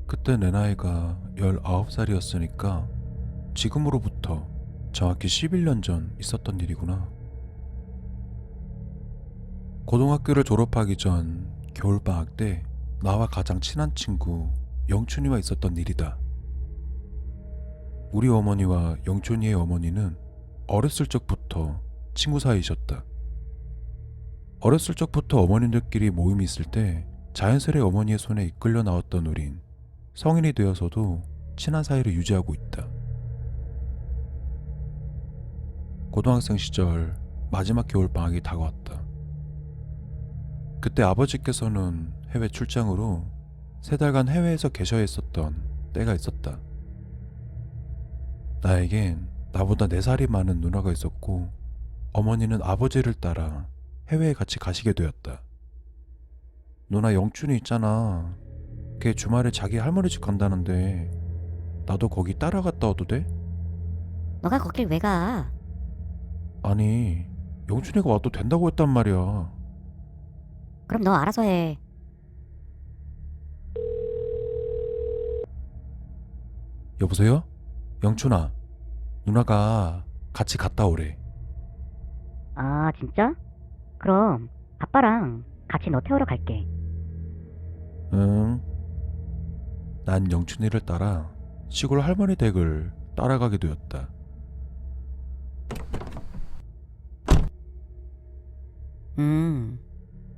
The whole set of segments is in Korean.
그때 내 나이가 19살이었으니까 지금으로부터 정확히 11년 전 있었던 일이구나. 고등학교를 졸업하기 전 겨울방학 때 나와 가장 친한 친구 영춘이와 있었던 일이다. 우리 어머니와 영춘이의 어머니는 어렸을 적부터 친구 사이이셨다. 어렸을 적부터 어머님들끼리 모임이 있을 때 자연스레 어머니의 손에 이끌려 나왔던 우린 성인이 되어서도 친한 사이를 유지하고 있다. 고등학생 시절 마지막 겨울방학이 다가왔다. 그때 아버지께서는 해외 출장으로 3달간 해외에서 계셔야 했었던 때가 있었다. 나에겐 나보다 4살이 많은 누나가 있었고 어머니는 아버지를 따라 해외에 같이 가시게 되었다. 누나 영춘이 있잖아. 걔 주말에 자기 할머니 집 간다는데 나도 거기 따라갔다 와도 돼? 너가 거길 왜 가? 아니, 영춘이가 와도 된다고 했단 말이야. 그럼 너 알아서 해. 여보세요? 영춘아, 누나가 같이 갔다 오래. 아, 진짜? 그럼 아빠랑 같이 너 태우러 갈게. 응. 난 영춘이를 따라 시골 할머니 댁을 따라가게 되었다.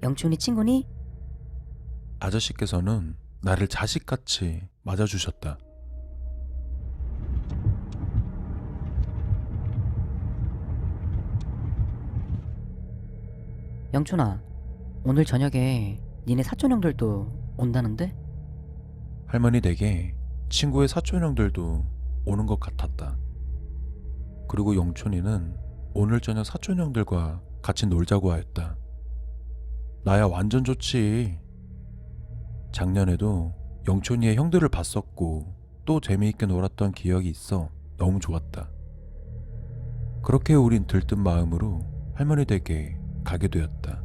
영춘이 친구니? 아저씨께서는 나를 자식같이 맞아주셨다. 영춘아, 오늘 저녁에 니네 사촌형들도 온다는데? 할머니 댁에 친구의 사촌형들도 오는 것 같았다. 그리고 영춘이는 오늘 저녁 사촌형들과 같이 놀자고 하였다. 나야 완전 좋지. 작년에도 영춘이의 형들을 봤었고 또 재미있게 놀았던 기억이 있어 너무 좋았다. 그렇게 우린 들뜬 마음으로 할머니 댁에 가게 되었다.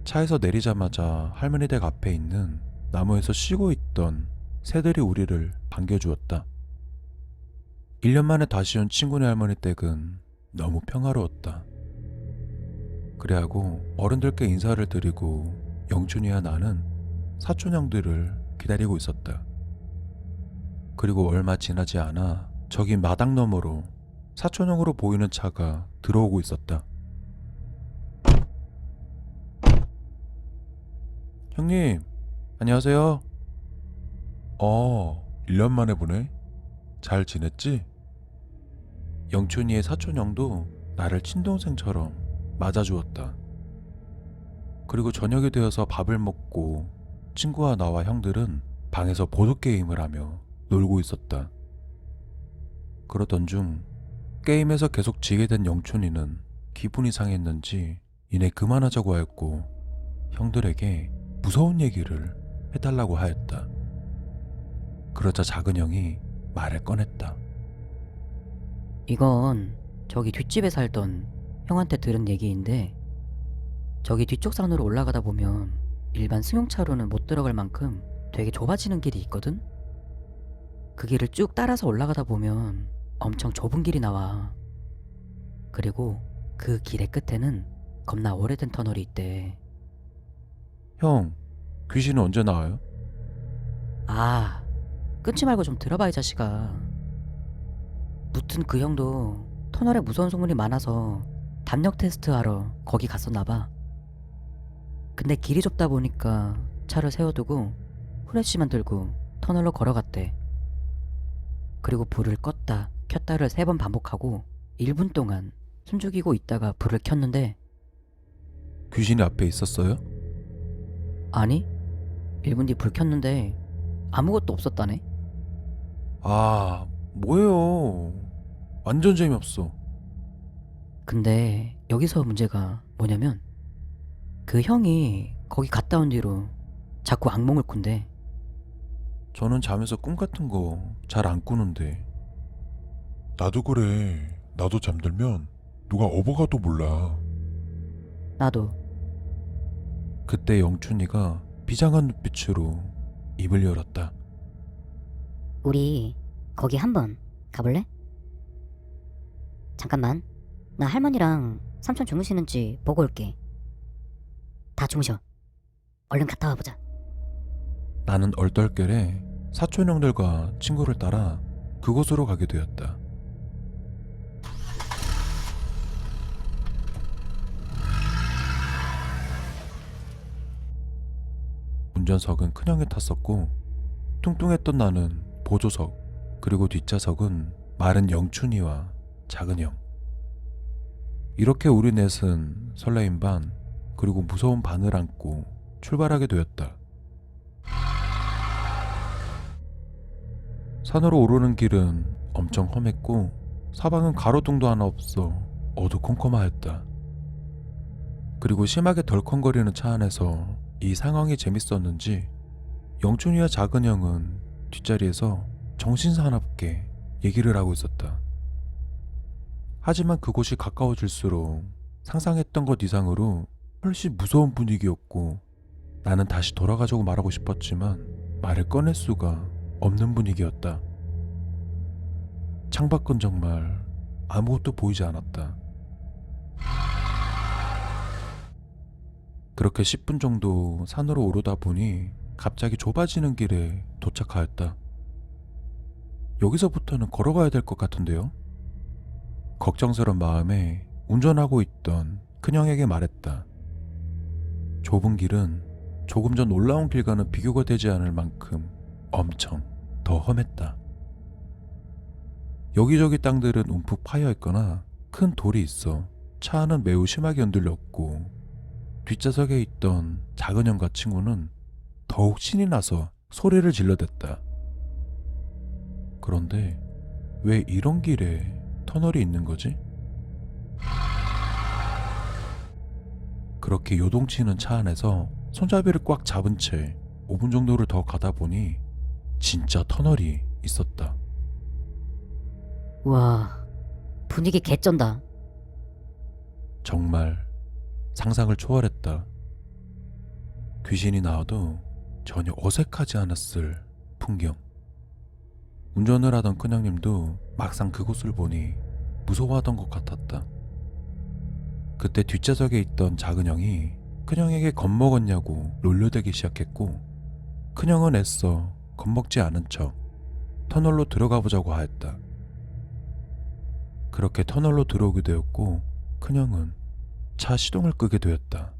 차에서 내리자마자 할머니 댁 앞에 있는 나무에서 쉬고 있던 새들이 우리를 반겨주었다. 1년 만에 다시 온 친구네 할머니 댁은 너무 평화로웠다. 그래하고 어른들께 인사를 드리고 영춘이와 나는 사촌형들을 기다리고 있었다. 그리고 얼마 지나지 않아 저기 마당 너머로 사촌형으로 보이는 차가 들어오고 있었다. 형님, 안녕하세요. 1년 만에 보네. 잘 지냈지? 영춘이의 사촌형도 나를 친동생처럼 맞아주었다. 그리고 저녁이 되어서 밥을 먹고 친구와 나와 형들은 방에서 보드게임을 하며 놀고 있었다. 그러던 중 게임에서 계속 지게 된 영춘이는 기분이 상했는지 이내 그만하자고 하였고 형들에게 무서운 얘기를 해달라고 하였다. 그러자 작은 형이 말을 꺼냈다. 이건 저기 뒷집에 살던 형한테 들은 얘기인데, 저기 뒤쪽 산으로 올라가다 보면 일반 승용차로는 못 들어갈 만큼 되게 좁아지는 길이 있거든? 그 길을 쭉 따라서 올라가다 보면 엄청 좁은 길이 나와. 그리고 그 길의 끝에는 겁나 오래된 터널이 있대. 형, 귀신은 언제 나와요? 아, 끊지 말고 좀 들어봐 이 자식아. 무튼 그 형도 터널에 무서운 소문이 많아서 담력 테스트 하러 거기 갔었나봐. 근데 길이 좁다 보니까 차를 세워두고 후레쉬만 들고 터널로 걸어갔대. 그리고 불을 껐다 켰다를 3번 반복하고 1분 동안 숨죽이고 있다가 불을 켰는데, 귀신이 앞에 있었어요? 아니, 1분 뒤 불 켰는데 아무것도 없었다네. 아, 뭐예요? 완전 재미없어. 근데 여기서 문제가 뭐냐면, 그 형이 거기 갔다 온 뒤로 자꾸 악몽을 꾼대. 저는 잠에서 꿈 같은 거 잘 안 꾸는데. 나도 그래. 나도 잠들면 누가 업어가도 몰라. 나도. 그때 영춘이가 비장한 눈빛으로 입을 열었다. 우리 거기 한번 가볼래? 잠깐만. 나 할머니랑 삼촌 주무시는지 보고 올게. 다 주무셔. 얼른 갔다 와보자. 나는 얼떨결에 사촌 형들과 친구를 따라 그곳으로 가게 되었다. 운전석은 큰형이 탔었고 뚱뚱했던 나는 보조석, 그리고 뒷좌석은 마른 영춘이와 작은형. 이렇게 우리 넷은 설레임 반 그리고 무서운 반을 안고 출발하게 되었다. 산으로 오르는 길은 엄청 험했고 사방은 가로등도 하나 없어 어두컴컴하였다. 그리고 심하게 덜컹거리는 차 안에서 이 상황이 재밌었는지 영춘이와 작은형은 뒷자리에서 정신사납게 얘기를 하고 있었다. 하지만 그곳이 가까워질수록 상상했던 것 이상으로 훨씬 무서운 분위기였고 나는 다시 돌아가자고 말하고 싶었지만 말을 꺼낼 수가 없는 분위기였다. 창밖은 정말 아무것도 보이지 않았다. 그렇게 10분 정도 산으로 오르다 보니 갑자기 좁아지는 길에 도착하였다. 여기서부터는 걸어가야 될 것 같은데요? 걱정스러운 마음에 운전하고 있던 큰형에게 말했다. 좁은 길은 조금 전 올라온 길과는 비교가 되지 않을 만큼 엄청 더 험했다. 여기저기 땅들은 움푹 파여있거나 큰 돌이 있어 차 안은 매우 심하게 흔들렸고 뒷좌석에 있던 작은형과 친구는 더욱 신이 나서 소리를 질러댔다. 그런데 왜 이런 길에 터널이 있는 거지? 그렇게 요동치는 차 안에서 손잡이를 꽉 잡은 채 5분 정도를 더 가다 보니 진짜 터널이 있었다. 와, 분위기 개쩐다. 정말 상상을 초월했다. 귀신이 나와도 전혀 어색하지 않았을 풍경. 운전을 하던 큰형님도 막상 그곳을 보니 무서워하던 것 같았다. 그때 뒷좌석에 있던 작은형이 큰형에게 겁먹었냐고 놀려대기 시작했고 큰형은 애써 겁먹지 않은 척 터널로 들어가 보자고 하였다. 그렇게 터널로 들어오게 되었고 큰형은 차 시동을 끄게 되었다.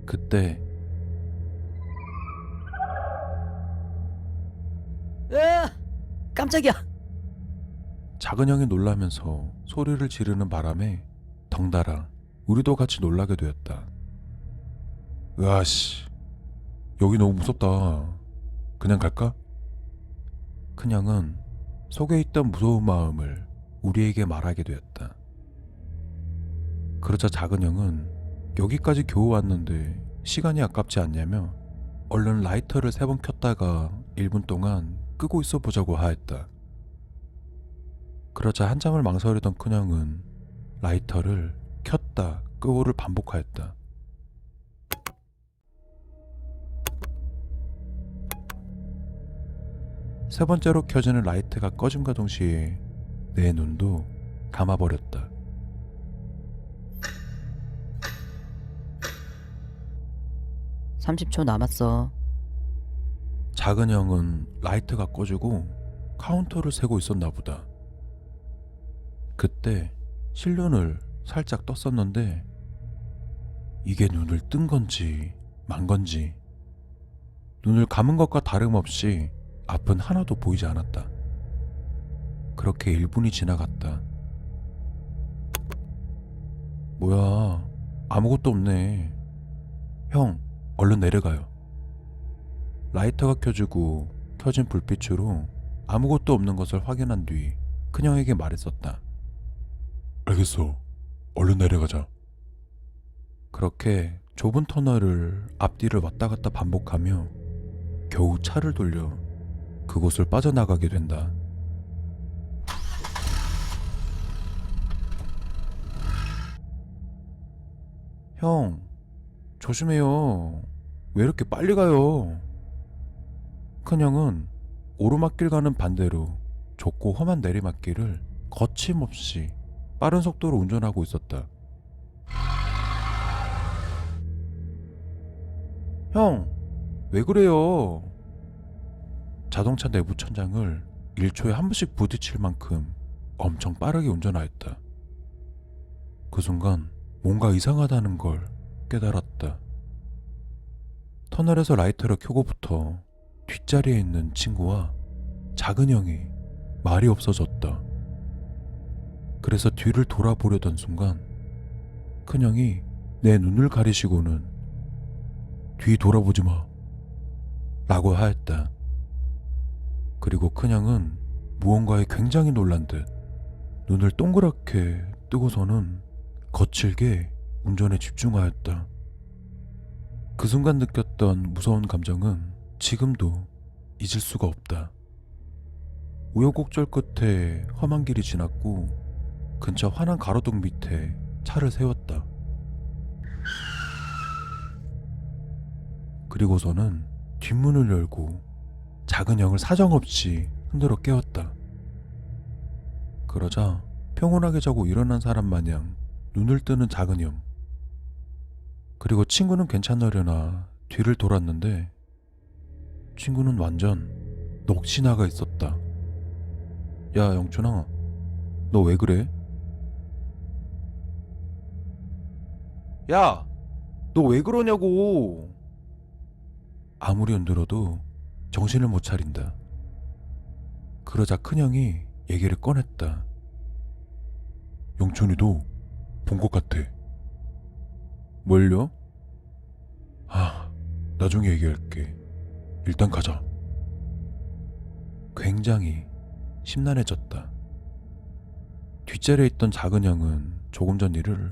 그때 으아! 깜짝이야. 작은형이 놀라면서 소리를 지르는 바람에 덩달아 우리도 같이 놀라게 되었다. 으아씨, 여기 너무 무섭다. 그냥 갈까? 큰형은 속에 있던 무서운 마음을 우리에게 말하게 되었다. 그러자 작은형은 여기까지 겨우 왔는데 시간이 아깝지 않냐며 얼른 라이터를 3번 켰다가 1분 동안 끄고 있어 보자고 하였다. 그러자 한참을 망설이던 큰형은 라이터를 켰다 끄고를 반복하였다. 세 번째로 켜지는 라이트가 꺼짐과 동시에 내 눈도 감아버렸다. (30초) 남았어. 작은형은 라이트가 꺼지고 카운터를 세고 있었나 보다. 그때 실눈을 살짝 떴었는데 이게 눈을 뜬 건지 만 건지 눈을 감은 것과 다름없이 앞은 하나도 보이지 않았다. 그렇게 1분이 지나갔다. 뭐야, 아무것도 없네. 형, 얼른 내려가요. 라이터가 켜지고 켜진 불빛으로 아무것도 없는 것을 확인한 뒤 큰형에게 말했었다. 알겠어. 얼른 내려가자. 그렇게 좁은 터널을 앞뒤를 왔다 갔다 반복하며 겨우 차를 돌려 그곳을 빠져나가게 된다. 형, 조심해요. 왜 이렇게 빨리 가요? 큰형은 오르막길 가는 반대로 좁고 험한 내리막길을 거침없이 빠른 속도로 운전하고 있었다. 형, 왜 그래요? 자동차 내부 천장을 1초에 한 번씩 부딪힐 만큼 엄청 빠르게 운전하였다. 그 순간 뭔가 이상하다는 걸 깨달았다. 터널에서 라이터를 켜고부터 뒷자리에 있는 친구와 작은 형이 말이 없어졌다. 그래서 뒤를 돌아보려던 순간 큰형이 내 눈을 가리시고는 뒤 돌아보지 마 라고 하였다. 그리고 큰형은 무언가에 굉장히 놀란 듯 눈을 동그랗게 뜨고서는 거칠게 운전에 집중하였다. 그 순간 느꼈던 무서운 감정은 지금도 잊을 수가 없다. 우여곡절 끝에 험한 길이 지났고 근처 환한 가로등 밑에 차를 세웠다. 그리고서는 뒷문을 열고 작은 형을 사정없이 흔들어 깨웠다. 그러자 평온하게 자고 일어난 사람 마냥 눈을 뜨는 작은 형. 그리고 친구는 괜찮으려나 뒤를 돌았는데 친구는 완전 넋이 나가 있었다. 야, 영춘아, 너 왜 그래? 야, 너 왜 그러냐고. 아무리 흔들어도 정신을 못 차린다. 그러자 큰형이 얘기를 꺼냈다. 영춘이도 본 것 같아. 뭘요? 나중에 얘기할게. 일단 가자. 굉장히 심란해졌다. 뒷자리에 있던 작은 형은 조금 전 일을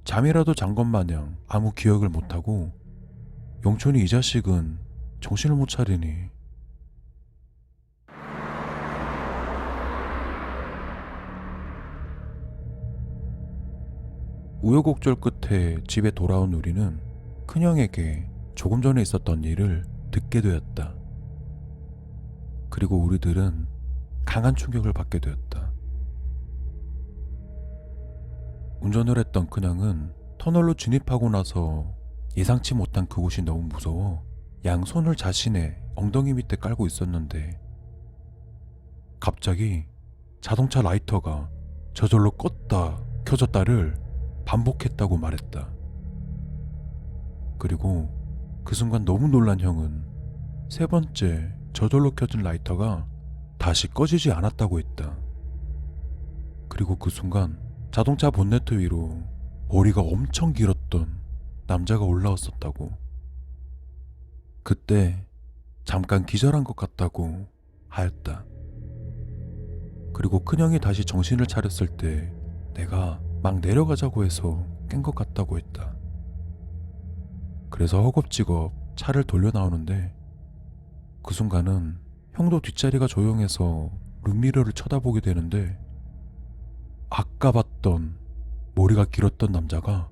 잠이라도 잔 것 마냥 아무 기억을 못하고 영춘이 이 자식은 정신을 못 차리니. 우여곡절 끝에 집에 돌아온 우리는 큰형에게 조금 전에 있었던 일을 듣게 되었다. 그리고 우리들은 강한 충격을 받게 되었다. 운전을 했던 큰형은 터널로 진입하고 나서 예상치 못한 그곳이 너무 무서워 양손을 자신의 엉덩이 밑에 깔고 있었는데 갑자기 자동차 라이터가 저절로 껐다 켜졌다를 반복했다고 말했다. 그리고 그 순간 너무 놀란 형은 세 번째 저절로 켜진 라이터가 다시 꺼지지 않았다고 했다. 그리고 그 순간 자동차 본네트 위로 머리가 엄청 길었던 남자가 올라왔었다고. 그때 잠깐 기절한 것 같다고 하였다. 그리고 큰형이 다시 정신을 차렸을 때 내가 막 내려가자고 해서 깬 것 같다고 했다. 그래서 허겁지겁 차를 돌려 나오는데 그 순간은 형도 뒷자리가 조용해서 룸미러를 쳐다보게 되는데 아까 봤던 머리가 길었던 남자가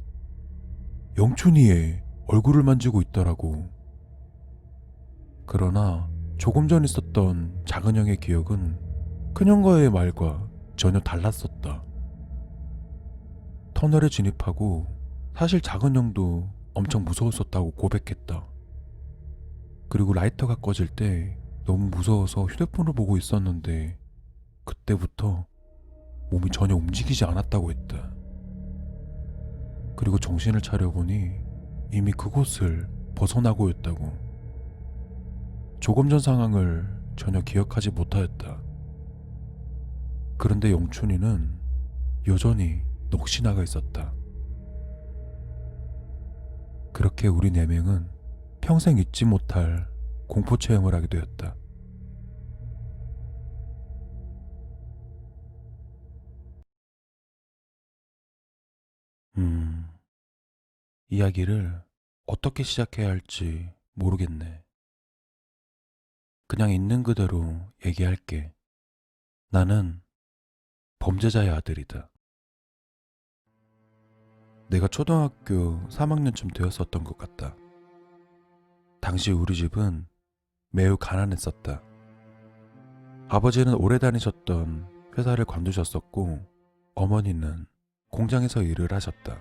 영춘이의 얼굴을 만지고 있더라고. 그러나 조금 전 있었던 작은 형의 기억은 큰형과의 말과 전혀 달랐었다. 터널에 진입하고 사실 작은 형도 엄청 무서웠었다고 고백했다. 그리고 라이터가 꺼질 때 너무 무서워서 휴대폰을 보고 있었는데 그때부터 몸이 전혀 움직이지 않았다고 했다. 그리고 정신을 차려보니 이미 그곳을 벗어나고 있다고. 조금 전 상황을 전혀 기억하지 못하였다. 그런데 영춘이는 여전히 넋이 나가 있었다. 그렇게 우리 네 명은 평생 잊지 못할 공포 체험을 하게 되었다. 이야기를 어떻게 시작해야 할지 모르겠네. 그냥 있는 그대로 얘기할게. 나는 범죄자의 아들이다. 내가 초등학교 3학년쯤 되었었던 것 같다. 당시 우리 집은 매우 가난했었다. 아버지는 오래 다니셨던 회사를 관두셨었고 어머니는 공장에서 일을 하셨다.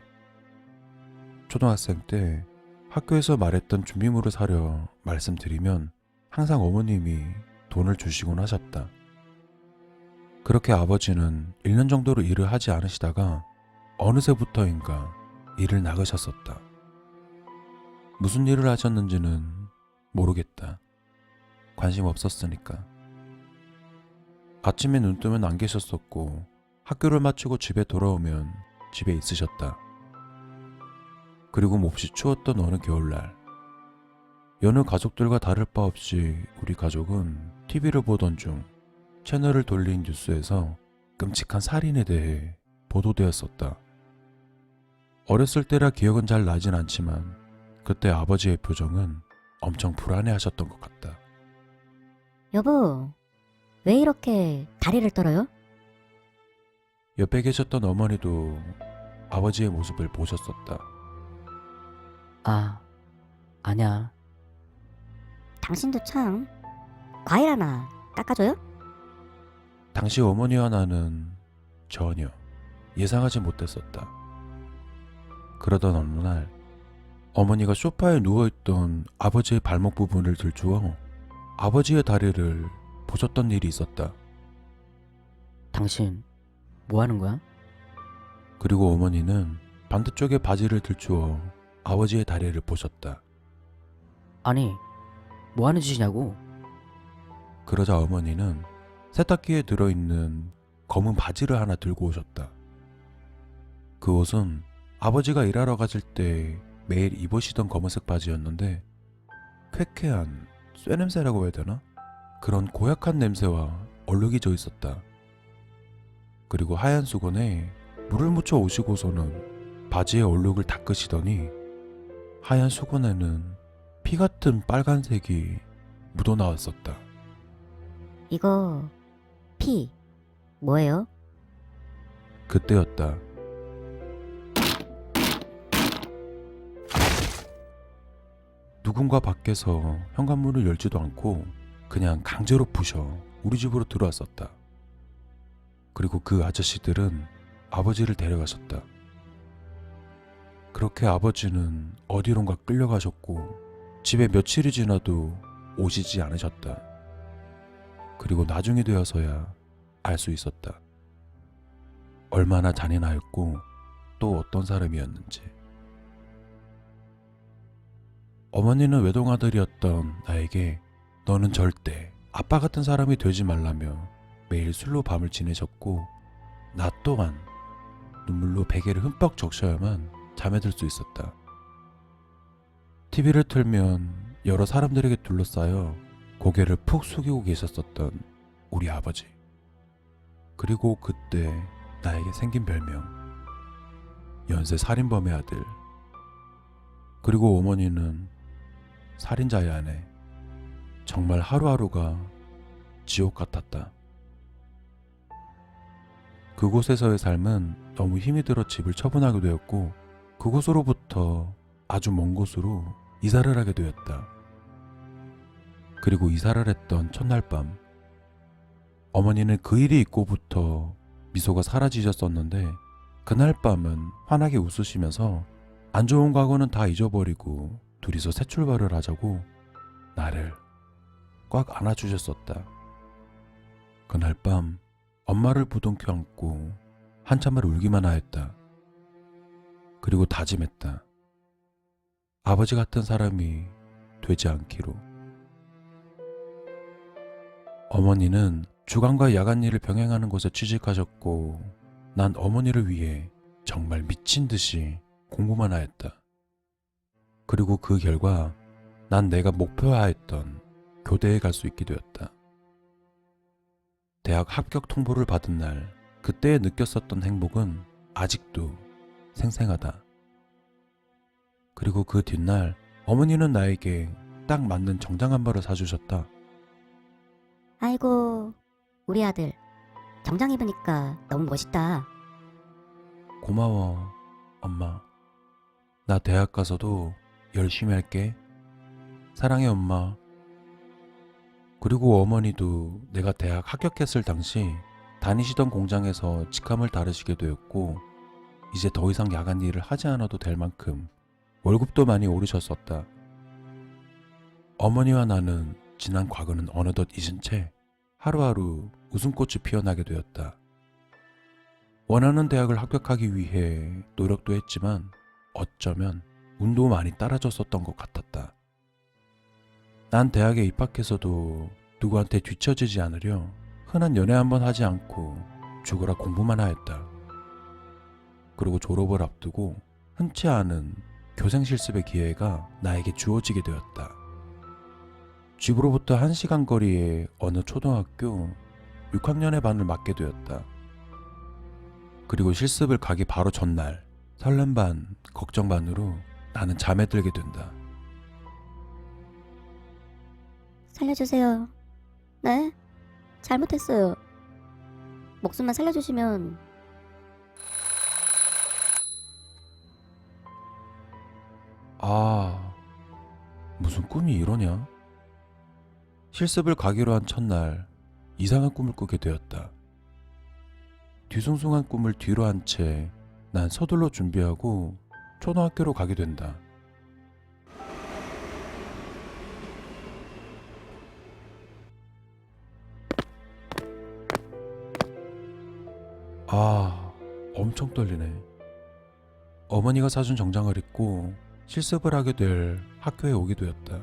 초등학생 때 학교에서 말했던 준비물을 사려 말씀드리면 항상 어머님이 돈을 주시곤 하셨다. 그렇게 아버지는 1년 정도로 일을 하지 않으시다가 어느새부터인가 일을 나가셨었다. 무슨 일을 하셨는지는 모르겠다. 관심 없었으니까. 아침에 눈 뜨면 안 계셨었고 학교를 마치고 집에 돌아오면 집에 있으셨다. 그리고 몹시 추웠던 어느 겨울날, 여느 가족들과 다를 바 없이 우리 가족은 TV를 보던 중 채널을 돌린 뉴스에서 끔찍한 살인에 대해 보도되었었다. 어렸을 때라 기억은 잘 나진 않지만 그때 아버지의 표정은 엄청 불안해하셨던 것 같다. 여보, 왜 이렇게 다리를 떨어요? 옆에 계셨던 어머니도 아버지의 모습을 보셨었다. 아, 아냐. 당신도 참. 과일 하나 깎아줘요? 당시 어머니와 나는 전혀 예상하지 못했었다. 그러던 어느 날 어머니가 소파에 누워있던 아버지의 발목 부분을 들추어 아버지의 다리를 보셨던 일이 있었다. 당신 뭐 하는 거야? 그리고 어머니는 반대쪽의 바지를 들추어 아버지의 다리를 보셨다. 아니, 뭐 하는 짓이냐고? 그러자 어머니는 세탁기에 들어있는 검은 바지를 하나 들고 오셨다. 그 옷은 아버지가 일하러 가실 때 매일 입으시던 검은색 바지였는데 쾌쾌한 쇠냄새라고 해야 되나? 그런 고약한 냄새와 얼룩이 져 있었다. 그리고 하얀 수건에 물을 묻혀 오시고서는 바지의 얼룩을 닦으시더니 하얀 수건에는 피 같은 빨간색이 묻어나왔었다. 이거 피 뭐예요? 그때였다. 누군가 밖에서 현관문을 열지도 않고 그냥 강제로 부셔 우리 집으로 들어왔었다. 그리고 그 아저씨들은 아버지를 데려가셨다. 그렇게 아버지는 어디론가 끌려가셨고 집에 며칠이 지나도 오시지 않으셨다. 그리고 나중이 되어서야 알 수 있었다. 얼마나 잔인하였고 또 어떤 사람이었는지. 어머니는 외동아들이었던 나에게 너는 절대 아빠 같은 사람이 되지 말라며 매일 술로 밤을 지내셨고 나 또한 눈물로 베개를 흠뻑 적셔야만 잠에 들 수 있었다. TV를 틀면 여러 사람들에게 둘러싸여 고개를 푹 숙이고 계셨었던 우리 아버지. 그리고 그때 나에게 생긴 별명, 연쇄 살인범의 아들. 그리고 어머니는 살인자의 아내. 정말 하루하루가 지옥 같았다. 그곳에서의 삶은 너무 힘이 들어 집을 처분하게 되었고 그곳으로부터 아주 먼 곳으로 이사를 하게 되었다. 그리고 이사를 했던 첫날 밤, 어머니는 그 일이 있고부터 미소가 사라지셨었는데 그날 밤은 환하게 웃으시면서 안 좋은 과거는 다 잊어버리고 둘이서 새 출발을 하자고 나를 꽉 안아주셨었다. 그날 밤 엄마를 부둥켜 안고 한참을 울기만 하였다. 그리고 다짐했다. 아버지 같은 사람이 되지 않기로. 어머니는 주간과 야간 일을 병행하는 곳에 취직하셨고 난 어머니를 위해 정말 미친 듯이 공부만 하였다. 그리고 그 결과 난 내가 목표하였던 교대에 갈 수 있게 되었다. 대학 합격 통보를 받은 날 그때 느꼈었던 행복은 아직도 생생하다. 그리고 그 뒷날 어머니는 나에게 딱 맞는 정장 한 벌을 사주셨다. 아이고, 우리 아들. 정장 입으니까 너무 멋있다. 고마워, 엄마. 나 대학 가서도 열심히 할게. 사랑해, 엄마. 그리고 어머니도 내가 대학 합격했을 당시 다니시던 공장에서 직함을 다루시게 되었고, 이제 더 이상 야간 일을 하지 않아도 될 만큼 월급도 많이 오르셨었다. 어머니와 나는 지난 과거는 어느덧 잊은 채 하루하루 웃음꽃이 피어나게 되었다. 원하는 대학을 합격하기 위해 노력도 했지만 어쩌면 운도 많이 따라줬었던 것 같았다. 난 대학에 입학해서도 누구한테 뒤처지지 않으려 흔한 연애 한번 하지 않고 죽어라 공부만 하였다. 그리고 졸업을 앞두고 흔치 않은 교생 실습의 기회가 나에게 주어지게 되었다. 집으로부터 1시간 거리의 어느 초등학교 6학년의 반을 맡게 되었다. 그리고 실습을 가기 바로 전날 설렘 반, 걱정 반으로 나는 잠에 들게 된다. 살려주세요. 네? 잘못했어요. 목숨만 살려주시면. 아, 무슨 꿈이 이러냐? 실습을 가기로 한 첫날 이상한 꿈을 꾸게 되었다. 뒤숭숭한 꿈을 뒤로 한 채 난 서둘러 준비하고 초등학교로 가게 된다. 아, 엄청 떨리네. 어머니가 사준 정장을 입고 실습을 하게 될 학교에 오게 되었다.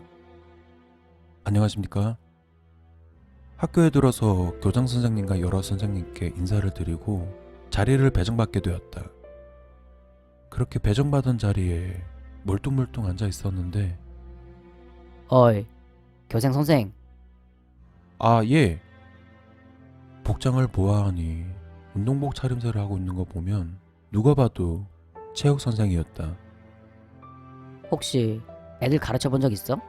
안녕하십니까? 학교에 들어서 교장 선생님과 여러 선생님께 인사를 드리고 자리를 배정받게 되었다. 그렇게 배정받은 자리에 멀뚱멀뚱 앉아 있었는데, 어이, 교생 선생. 아, 예. 복장을 보아하니 운동복 차림새를 하고 있는 거 보면 누가 봐도 체육 선생이었다. 혹시 애들 가르쳐 본 적 있어?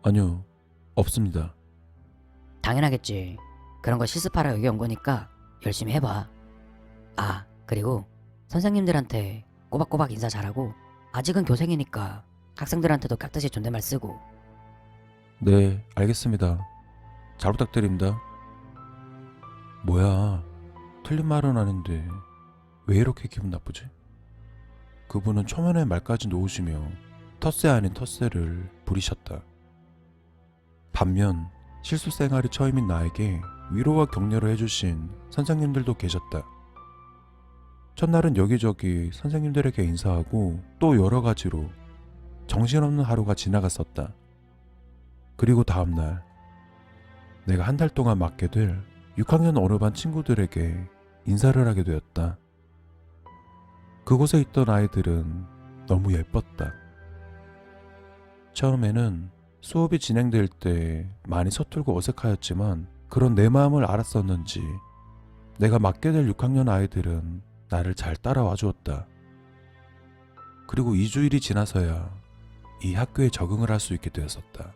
아니요, 없습니다. 당연하겠지. 그런 거 실습하러 여기 온 거니까 열심히 해봐. 아, 그리고 선생님들한테 꼬박꼬박 인사 잘하고, 아직은 교생이니까 학생들한테도 깍듯이 존댓말 쓰고. 네, 알겠습니다. 잘 부탁드립니다. 뭐야, 틀린 말은 아닌데 왜 이렇게 기분 나쁘지? 그분은 초면에 말까지 놓으시며 텃세 아닌 텃세를 부리셨다. 반면 실습 생활이 처음인 나에게 위로와 격려를 해주신 선생님들도 계셨다. 첫날은 여기저기 선생님들에게 인사하고 또 여러 가지로 정신없는 하루가 지나갔었다. 그리고 다음날 내가 한 달 동안 맡게 될 6학년 어느 반 친구들에게 인사를 하게 되었다. 그곳에 있던 아이들은 너무 예뻤다. 처음에는 수업이 진행될 때 많이 서툴고 어색하였지만 그런 내 마음을 알았었는지 내가 맡게 될 6학년 아이들은 나를 잘 따라와 주었다. 그리고 2주일이 지나서야 이 학교에 적응을 할 수 있게 되었었다.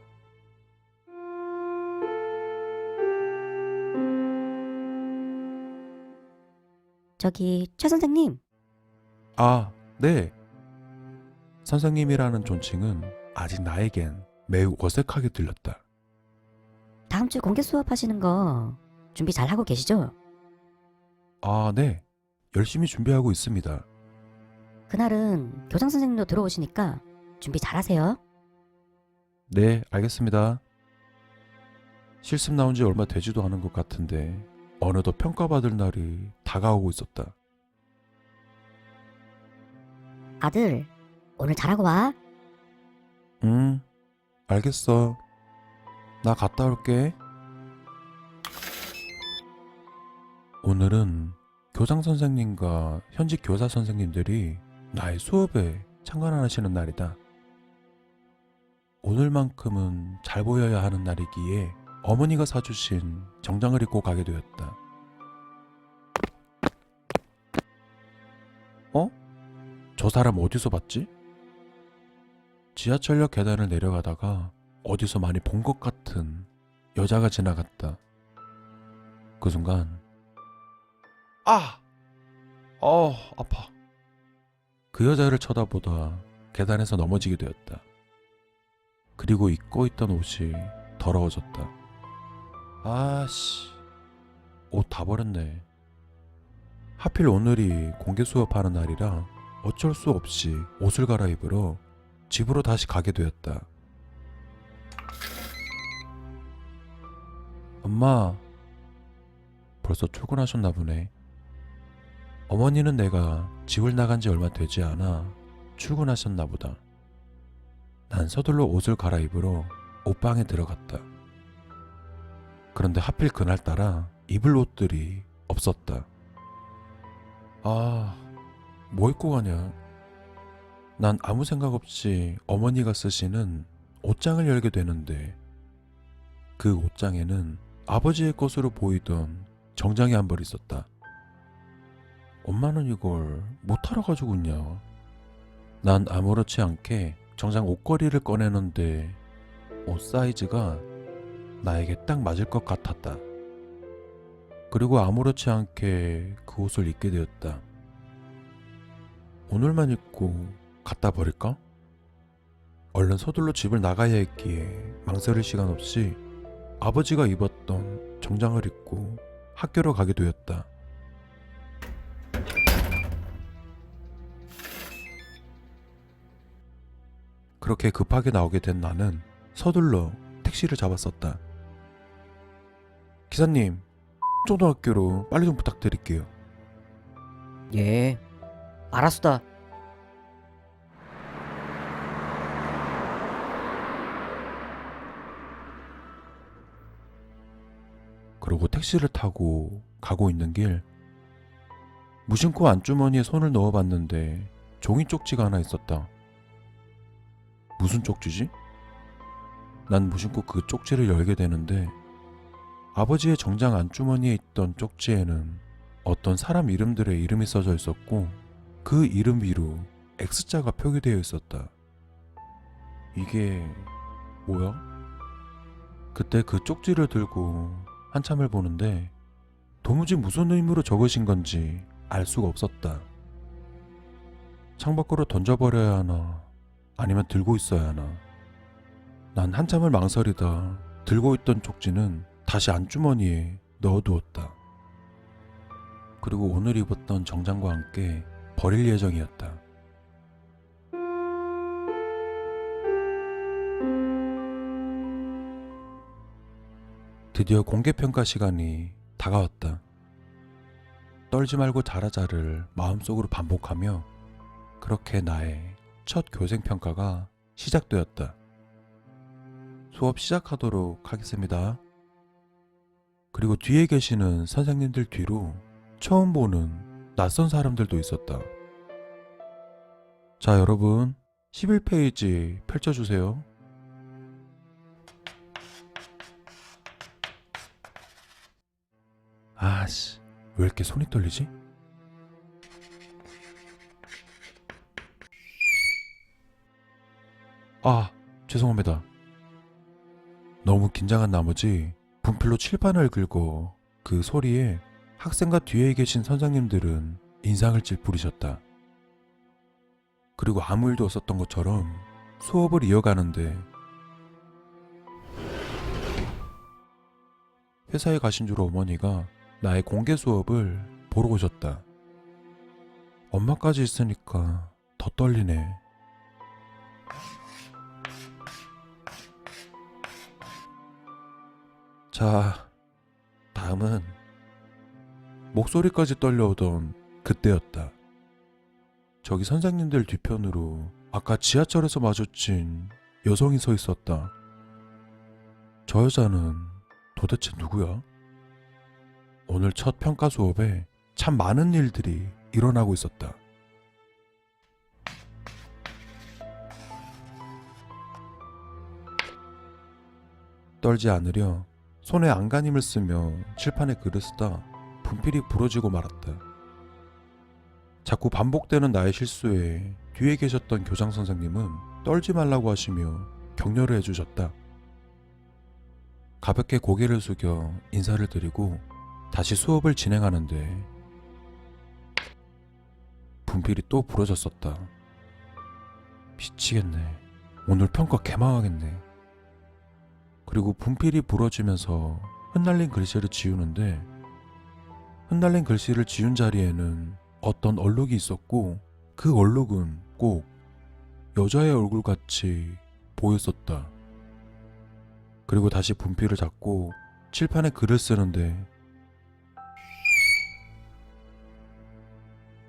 저기 최 선생님. 아, 네. 선생님이라는 존칭은 아직 나에겐 매우 어색하게 들렸다. 다음 주 공개 수업 하시는 거 준비 잘 하고 계시죠? 아, 네. 열심히 준비하고 있습니다. 그날은 교장 선생님도 들어오시니까 준비 잘 하세요. 네, 알겠습니다. 실습 나온 지 얼마 되지도 않은 것 같은데 어느덧 평가받을 날이 다가오고 있었다. 아들, 오늘 잘하고 와. 알겠어. 나 갔다 올게. 오늘은 교장 선생님과 현직 교사 선생님들이 나의 수업에 참관하시는 날이다. 오늘만큼은 잘 보여야 하는 날이기에 어머니가 사주신 정장을 입고 가게 되었다. 어? 저 사람 어디서 봤지? 지하철역 계단을 내려가다가 어디서 많이 본 것 같은 여자가 지나갔다. 그 순간 아! 아파. 그 여자를 쳐다보다 계단에서 넘어지게 되었다. 그리고 입고 있던 옷이 더러워졌다. 아씨, 옷 다 버렸네. 하필 오늘이 공개 수업하는 날이라 어쩔 수 없이 옷을 갈아입으러 집으로 다시 가게 되었다. 엄마, 벌써 출근하셨나 보네. 어머니는 내가 집을 나간 지 얼마 되지 않아 출근하셨나 보다. 난 서둘러 옷을 갈아입으러 옷방에 들어갔다. 그런데 하필 그날따라 입을 옷들이 없었다. 아, 뭐 입고 가냐? 난 아무 생각 없이 어머니가 쓰시는 옷장을 열게 되는데 그 옷장에는 아버지의 것으로 보이던 정장이 한 벌 있었다. 엄마는 이걸 못하러 가지고 있냐? 난 아무렇지 않게 정장 옷걸이를 꺼내는데 옷 사이즈가 나에게 딱 맞을 것 같았다. 그리고 아무렇지 않게 그 옷을 입게 되었다. 오늘만 입고 갖다 버릴까? 얼른 서둘러 집을 나가야 했기에 망설일 시간 없이 아버지가 입었던 정장을 입고 학교로 가게 되었다. 그렇게 급하게 나오게 된 나는 서둘러 택시를 잡았었다. 기사님, 초등학교로 빨리 좀 부탁드릴게요. 예, 알았수다. 그러고 택시를 타고 가고 있는 길, 무심코 안주머니에 손을 넣어봤는데 종이 쪽지가 하나 있었다. 무슨 쪽지지? 난 무심코 그 쪽지를 열게 되는데 아버지의 정장 안주머니에 있던 쪽지에는 어떤 사람 이름들의 이름이 써져 있었고 그 이름 위로 X자가 표기되어 있었다. 이게 뭐야? 그때 그 쪽지를 들고 한참을 보는데 도무지 무슨 의미로 적으신 건지 알 수가 없었다. 창밖으로 던져버려야 하나 아니면 들고 있어야 하나. 난 한참을 망설이다 들고 있던 쪽지는 다시 안주머니에 넣어두었다. 그리고 오늘 입었던 정장과 함께 버릴 예정이었다. 드디어 공개평가 시간이 다가왔다. 떨지 말고 잘하자를 마음속으로 반복하며 그렇게 나의 첫 교생평가가 시작되었다. 수업 시작하도록 하겠습니다. 그리고 뒤에 계시는 선생님들 뒤로 처음 보는 낯선 사람들도 있었다. 자, 여러분 11페이지 펼쳐주세요. 아씨, 왜 이렇게 손이 떨리지? 아, 죄송합니다. 너무 긴장한 나머지 분필로 칠판을 긁고 그 소리에 학생과 뒤에 계신 선생님들은 인상을 찌푸리셨다. 그리고 아무 일도 없었던 것처럼 수업을 이어가는데 회사에 가신 줄 어머니가 나의 공개 수업을 보러 오셨다. 엄마까지 있으니까 더 떨리네. 자, 다음은 목소리까지 떨려오던 그때였다. 저기 선생님들 뒤편으로 아까 지하철에서 마주친 여성이 서 있었다. 저 여자는 도대체 누구야? 오늘 첫 평가 수업에 참 많은 일들이 일어나고 있었다. 떨지 않으려 손에 안간힘을 쓰며 칠판에 글을 쓰다 분필이 부러지고 말았다. 자꾸 반복되는 나의 실수에 뒤에 계셨던 교장 선생님은 떨지 말라고 하시며 격려를 해주셨다. 가볍게 고개를 숙여 인사를 드리고 다시 수업을 진행하는데 분필이 또 부러졌었다. 미치겠네. 오늘 평가 개망하겠네. 그리고 분필이 부러지면서 흩날린 글씨를 지우는데 흩날린 글씨를 지운 자리에는 어떤 얼룩이 있었고 그 얼룩은 꼭 여자의 얼굴같이 보였었다. 그리고 다시 분필을 잡고 칠판에 글을 쓰는데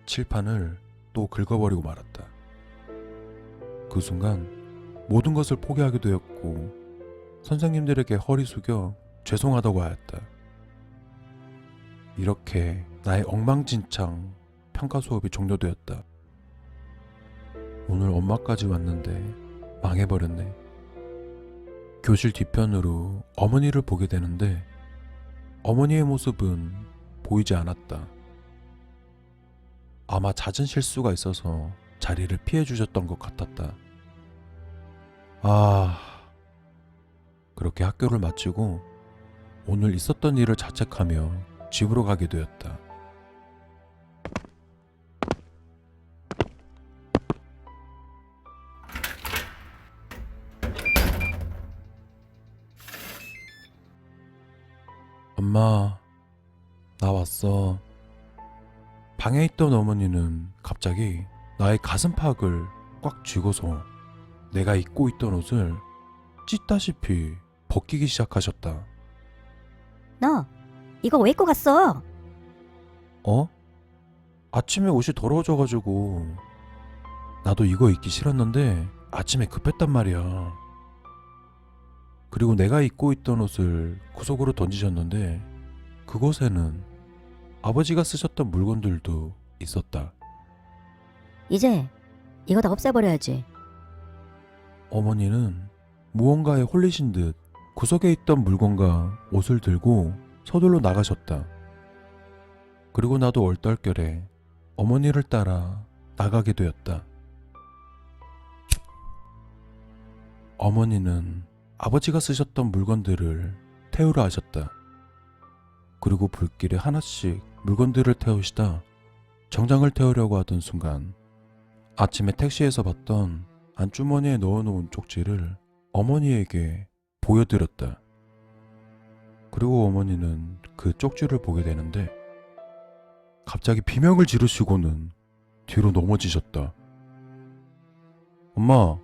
칠판을 또 긁어버리고 말았다. 그 순간 모든 것을 포기하게 되었고 선생님들에게 허리 숙여 죄송하다고 하였다. 이렇게 나의 엉망진창 평가 수업이 종료되었다. 오늘 엄마까지 왔는데 망해버렸네. 교실 뒤편으로 어머니를 보게 되는데 어머니의 모습은 보이지 않았다. 아마 잦은 실수가 있어서 자리를 피해 주셨던 것 같았다. 그렇게 학교를 마치고 오늘 있었던 일을 자책하며 집으로 가게 되었다. 엄마, 나 왔어. 방에 있던 어머니는 갑자기 나의 가슴팍을 꽉 쥐고서 내가 입고 있던 옷을 찢다시피 벗기기 시작하셨다. 너 이거 왜 입고 갔어? 어? 아침에 옷이 더러워져가지고 나도 이거 입기 싫었는데 아침에 급했단 말이야. 그리고 내가 입고 있던 옷을 구석으로 던지셨는데 그곳에는 아버지가 쓰셨던 물건들도 있었다. 이제 이거 다 없애버려야지. 어머니는 무언가에 홀리신 듯 구석에 있던 물건과 옷을 들고 서둘러 나가셨다. 그리고 나도 얼떨결에 어머니를 따라 나가게 되었다. 어머니는 아버지가 쓰셨던 물건들을 태우려 하셨다. 그리고 불길에 하나씩 물건들을 태우시다 정장을 태우려고 하던 순간 아침에 택시에서 봤던 안주머니에 넣어놓은 쪽지를 어머니에게 보여드렸다. 그리고 어머니는 그 쪽지를 보게 되는데 갑자기 비명을 지르시고는 뒤로 넘어지셨다. 엄마,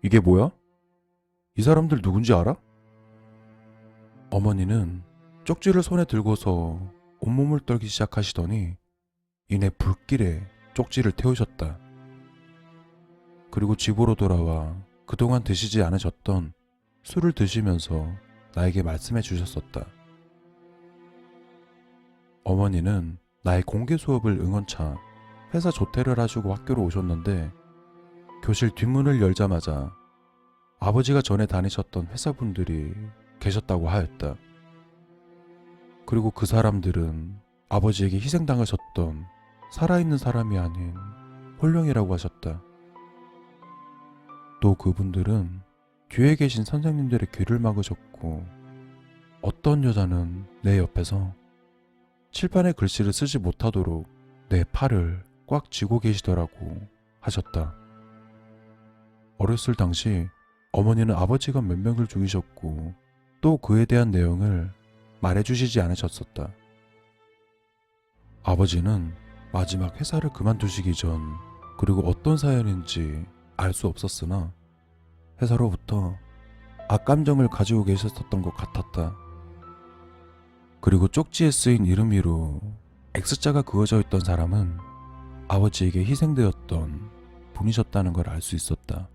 이게 뭐야? 이 사람들 누군지 알아? 어머니는 쪽지를 손에 들고서 온몸을 떨기 시작하시더니 이내 불길에 쪽지를 태우셨다. 그리고 집으로 돌아와 그동안 드시지 않으셨던 술을 드시면서 나에게 말씀해 주셨었다. 어머니는 나의 공개 수업을 응원차 회사 조퇴를 하시고 학교로 오셨는데 교실 뒷문을 열자마자 아버지가 전에 다니셨던 회사분들이 계셨다고 하였다. 그리고 그 사람들은 아버지에게 희생당하셨던 살아있는 사람이 아닌 홀령이라고 하셨다. 또 그분들은 뒤에 계신 선생님들의 귀를 막으셨고 어떤 여자는 내 옆에서 칠판에 글씨를 쓰지 못하도록 내 팔을 꽉 쥐고 계시더라고 하셨다. 어렸을 당시 어머니는 아버지가 몇 명을 죽이셨고 또 그에 대한 내용을 말해주시지 않으셨었다. 아버지는 마지막 회사를 그만두시기 전 그리고 어떤 사연인지 알 수 없었으나 회사로부터 악감정을 가지고 계셨었던 것 같았다. 그리고 쪽지에 쓰인 이름 위로 X자가 그어져 있던 사람은 아버지에게 희생되었던 분이셨다는 걸 알 수 있었다.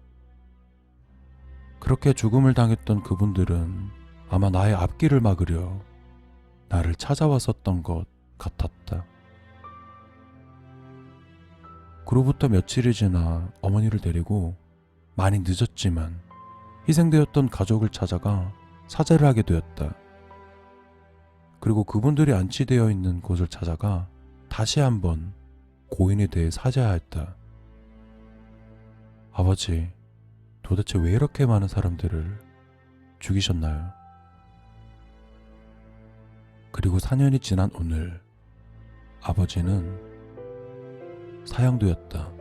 그렇게 죽음을 당했던 그분들은 아마 나의 앞길을 막으려 나를 찾아왔었던 것 같았다. 그로부터 며칠이 지나 어머니를 데리고 많이 늦었지만 희생되었던 가족을 찾아가 사죄를 하게 되었다. 그리고 그분들이 안치되어 있는 곳을 찾아가 다시 한번 고인에 대해 사죄하였다. 아버지, 도대체 왜 이렇게 많은 사람들을 죽이셨나요? 그리고 4년이 지난 오늘 아버지는 사형되었다.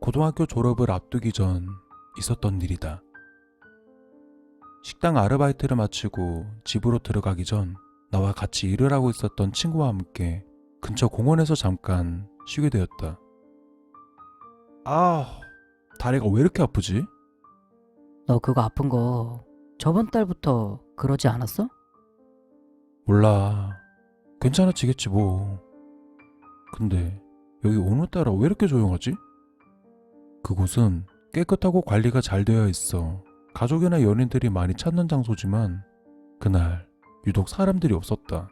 고등학교 졸업을 앞두기 전 있었던 일이다. 식당 아르바이트를 마치고 집으로 들어가기 전 나와 같이 일을 하고 있었던 친구와 함께 근처 공원에서 잠깐 쉬게 되었다. 다리가 왜 이렇게 아프지? 너 그거 아픈 거 저번 달부터 그러지 않았어? 몰라. 괜찮아지겠지 뭐. 근데 여기 오늘따라 왜 이렇게 조용하지? 그곳은 깨끗하고 관리가 잘 되어 있어 가족이나 연인들이 많이 찾는 장소지만 그날 유독 사람들이 없었다.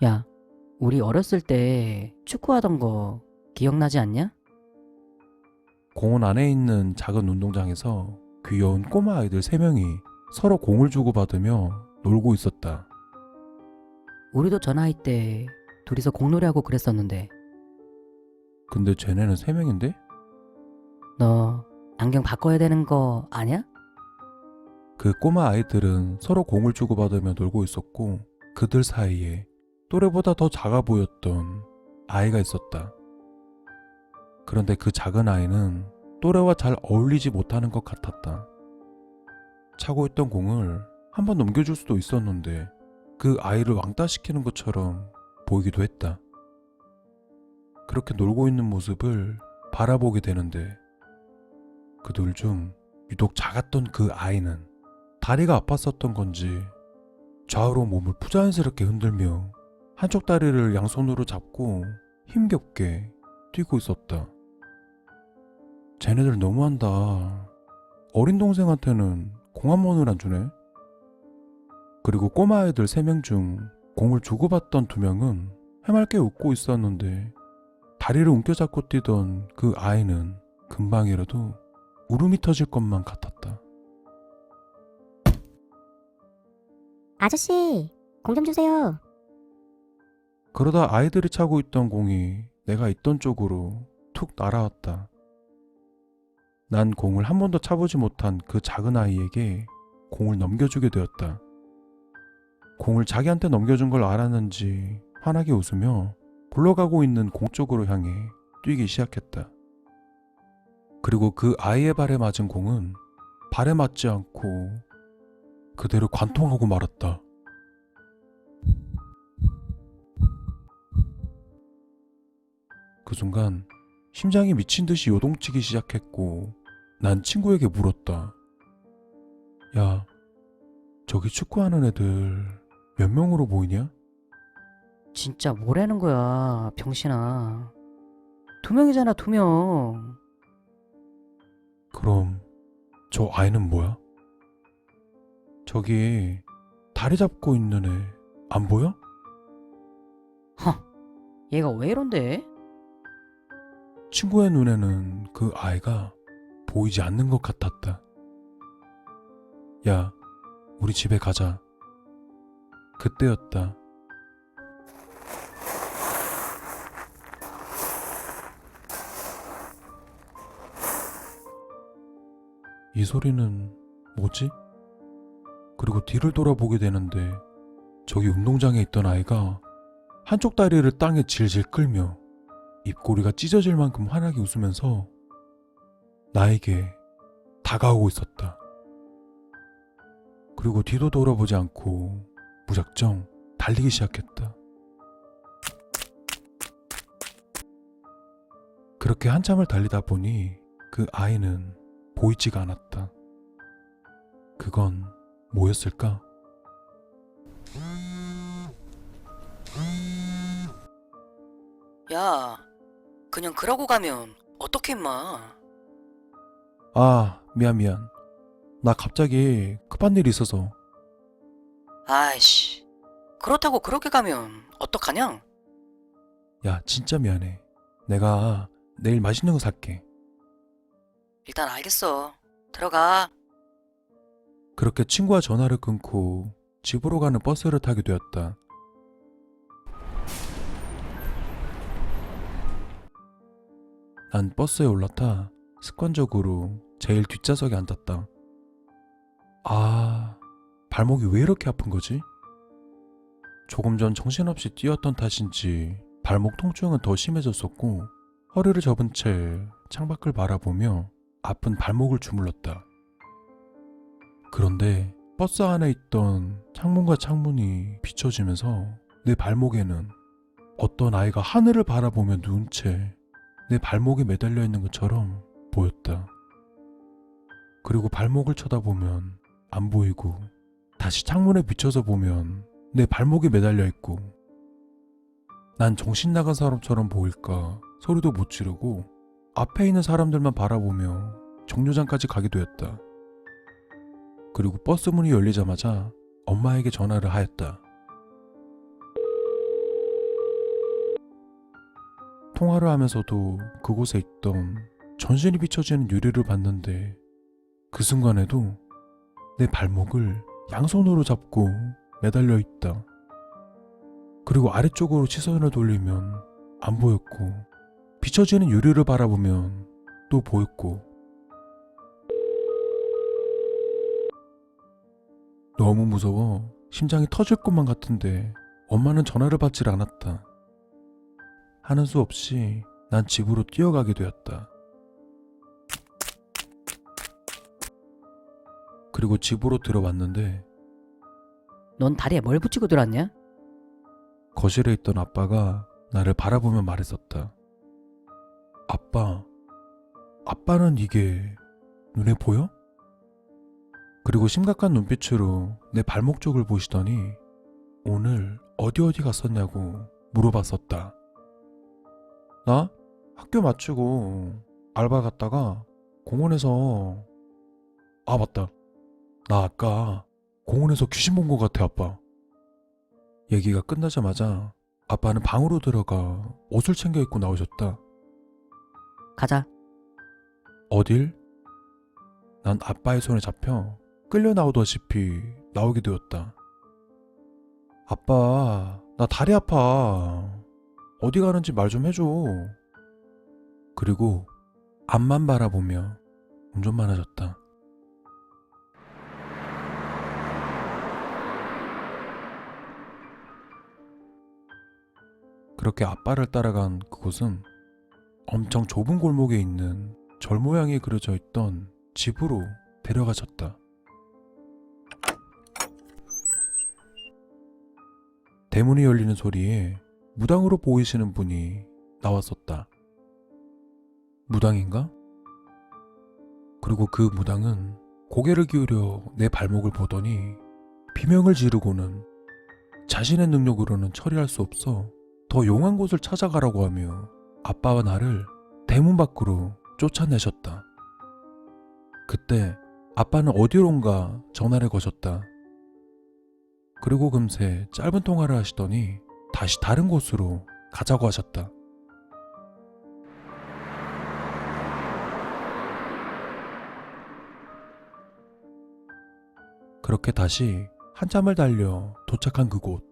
야, 우리 어렸을 때 축구하던 거 기억나지 않냐? 공원 안에 있는 작은 운동장에서 귀여운 꼬마 아이들 3명이 서로 공을 주고받으며 놀고 있었다. 우리도 저 나이 때 둘이서 공놀이하고 그랬었는데. 근데 쟤네는 3명인데? 너 안경 바꿔야 되는 거 아냐? 그 꼬마 아이들은 서로 공을 주고받으며 놀고 있었고 그들 사이에 또래보다 더 작아 보였던 아이가 있었다. 그런데 그 작은 아이는 또래와 잘 어울리지 못하는 것 같았다. 차고 있던 공을 한번 넘겨줄 수도 있었는데 그 아이를 왕따시키는 것처럼 보이기도 했다. 그렇게 놀고 있는 모습을 바라보게 되는데 그들 중 유독 작았던 그 아이는 다리가 아팠었던 건지 좌우로 몸을 부자연스럽게 흔들며 한쪽 다리를 양손으로 잡고 힘겹게 뛰고 있었다. 쟤네들 너무한다. 어린 동생한테는 공 한 번을 안 주네. 그리고 꼬마아이들 3명 중 공을 주고받던 2명은 해맑게 웃고 있었는데 다리를 움켜잡고 뛰던 그 아이는 금방이라도 울음이 터질 것만 같았다. 아저씨, 공 좀 주세요. 그러다 아이들이 차고 있던 공이 내가 있던 쪽으로 툭 날아왔다. 난 공을 한 번도 차보지 못한 그 작은 아이에게 공을 넘겨주게 되었다. 공을 자기한테 넘겨준 걸 알았는지 환하게 웃으며 굴러가고 있는 공 쪽으로 향해 뛰기 시작했다. 그리고 그 아이의 발에 맞은 공은 발에 맞지 않고 그대로 관통하고 말았다. 그 순간 심장이 미친 듯이 요동치기 시작했고 난 친구에게 물었다. 야, 저기 축구하는 애들 몇 명으로 보이냐? 진짜 뭐라는 거야, 병신아. 2명이잖아, 2명. 그럼 저 아이는 뭐야? 저기 다리 잡고 있는 애 안 보여? 얘가 왜 이런데? 친구의 눈에는 그 아이가 보이지 않는 것 같았다. 야, 우리 집에 가자. 그때였다. 이 소리는 뭐지? 그리고 뒤를 돌아보게 되는데 저기 운동장에 있던 아이가 한쪽 다리를 땅에 질질 끌며 입꼬리가 찢어질 만큼 환하게 웃으면서 나에게 다가오고 있었다. 그리고 뒤도 돌아보지 않고 무작정 달리기 시작했다. 그렇게 한참을 달리다 보니 그 아이는 보이지가 않았다. 그건 뭐였을까? 야, 그냥 그러고 가면 어떡해 임마. 미안. 나 갑자기 급한 일이 있어서. 아이씨, 그렇다고 그렇게 가면 어떡하냐? 야, 진짜 미안해. 내가 내일 맛있는 거 살게. 일단 알겠어. 들어가. 그렇게 친구와 전화를 끊고 집으로 가는 버스를 타게 되었다. 난 버스에 올라타 습관적으로 제일 뒷좌석에 앉았다. 아, 발목이 왜 이렇게 아픈 거지? 조금 전 정신없이 뛰었던 탓인지 발목 통증은 더 심해졌었고 허리를 접은 채 창밖을 바라보며 아픈 발목을 주물렀다. 그런데 버스 안에 있던 창문과 창문이 비춰지면서 내 발목에는 어떤 아이가 하늘을 바라보며 누운 채 내 발목에 매달려 있는 것처럼 보였다. 그리고 발목을 쳐다보면 안 보이고 다시 창문에 비춰서 보면 내 발목에 매달려 있고 난 정신 나간 사람처럼 보일까 소리도 못 지르고 앞에 있는 사람들만 바라보며 정류장까지 가게 되었다. 그리고 버스 문이 열리자마자 엄마에게 전화를 하였다. 통화를 하면서도 그곳에 있던 전신이 비춰지는 유리를 봤는데 그 순간에도 내 발목을 양손으로 잡고 매달려 있다. 그리고 아래쪽으로 시선을 돌리면 안 보였고 비춰지는 유리를 바라보면 또 보였고 너무 무서워 심장이 터질 것만 같은데 엄마는 전화를 받질 않았다. 하는 수 없이 난 집으로 뛰어가게 되었다. 그리고 집으로 들어왔는데 넌 다리에 뭘 붙이고 들어왔냐? 거실에 있던 아빠가 나를 바라보며 말했었다. 아빠는 이게 눈에 보여? 그리고 심각한 눈빛으로 내 발목 쪽을 보시더니 오늘 어디 갔었냐고 물어봤었다. 나 학교 마치고 알바 갔다가 공원에서 맞다. 나 아까 공원에서 귀신 본 것 같아 아빠. 얘기가 끝나자마자 아빠는 방으로 들어가 옷을 챙겨 입고 나오셨다. 가자. 어딜? 난 아빠의 손에 잡혀 끌려 나오다시피 나오게 되었다. 아빠, 나 다리 아파. 어디 가는지 말 좀 해줘. 그리고 앞만 바라보며 운전만 하셨다. 그렇게 아빠를 따라간 그곳은 엄청 좁은 골목에 있는 절 모양이 그려져 있던 집으로 데려가셨다. 대문이 열리는 소리에 무당으로 보이시는 분이 나왔었다. 무당인가? 그리고 그 무당은 고개를 기울여 내 발목을 보더니 비명을 지르고는 자신의 능력으로는 처리할 수 없어 더 용한 곳을 찾아가라고 하며 아빠와 나를 대문 밖으로 쫓아내셨다. 그때 아빠는 어디론가 전화를 거셨다. 그리고 금세 짧은 통화를 하시더니 다시 다른 곳으로 가자고 하셨다. 그렇게 다시 한참을 달려 도착한 그곳.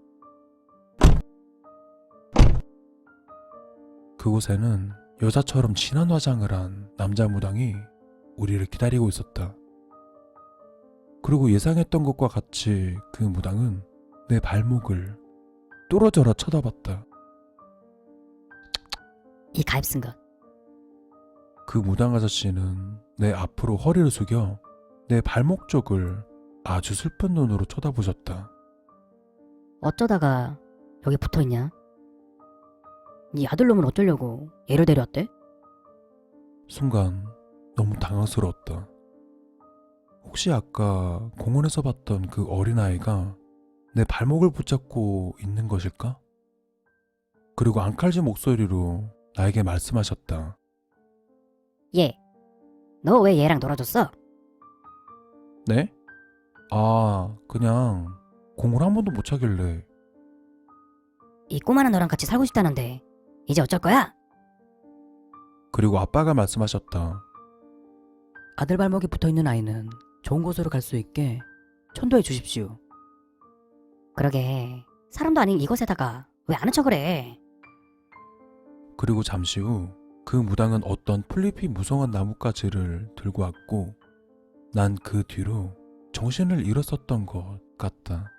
그곳에는 여자처럼 진한 화장을 한 남자 무당이 우리를 기다리고 있었다. 그리고 예상했던 것과 같이 그 무당은 내 발목을 뚫어져라 쳐다봤다. 이 가입 쓴 것. 그 무당 아저씨는 내 앞으로 허리를 숙여 내 발목 쪽을 아주 슬픈 눈으로 쳐다보셨다. 어쩌다가 여기 붙어있냐? 네 아들놈은 어쩌려고 얘를 데려왔대? 순간 너무 당황스러웠다. 혹시 아까 공원에서 봤던 그 어린아이가 내 발목을 붙잡고 있는 것일까? 그리고 앙칼진 목소리로 나에게 말씀하셨다. 얘, 너 왜 얘랑 놀아줬어? 네? 그냥 공을 한 번도 못 차길래. 이 꼬마는 너랑 같이 살고 싶다는데 이제 어쩔 거야? 그리고 아빠가 말씀하셨다. 아들 발목에 붙어있는 아이는 좋은 곳으로 갈 수 있게 천도해 주십시오. 그러게 사람도 아닌 이것에다가 왜 아는 척을 해? 그리고 잠시 후 그 무당은 어떤 풀잎이 무성한 나뭇가지를 들고 왔고 난 그 뒤로 정신을 잃었었던 것 같다.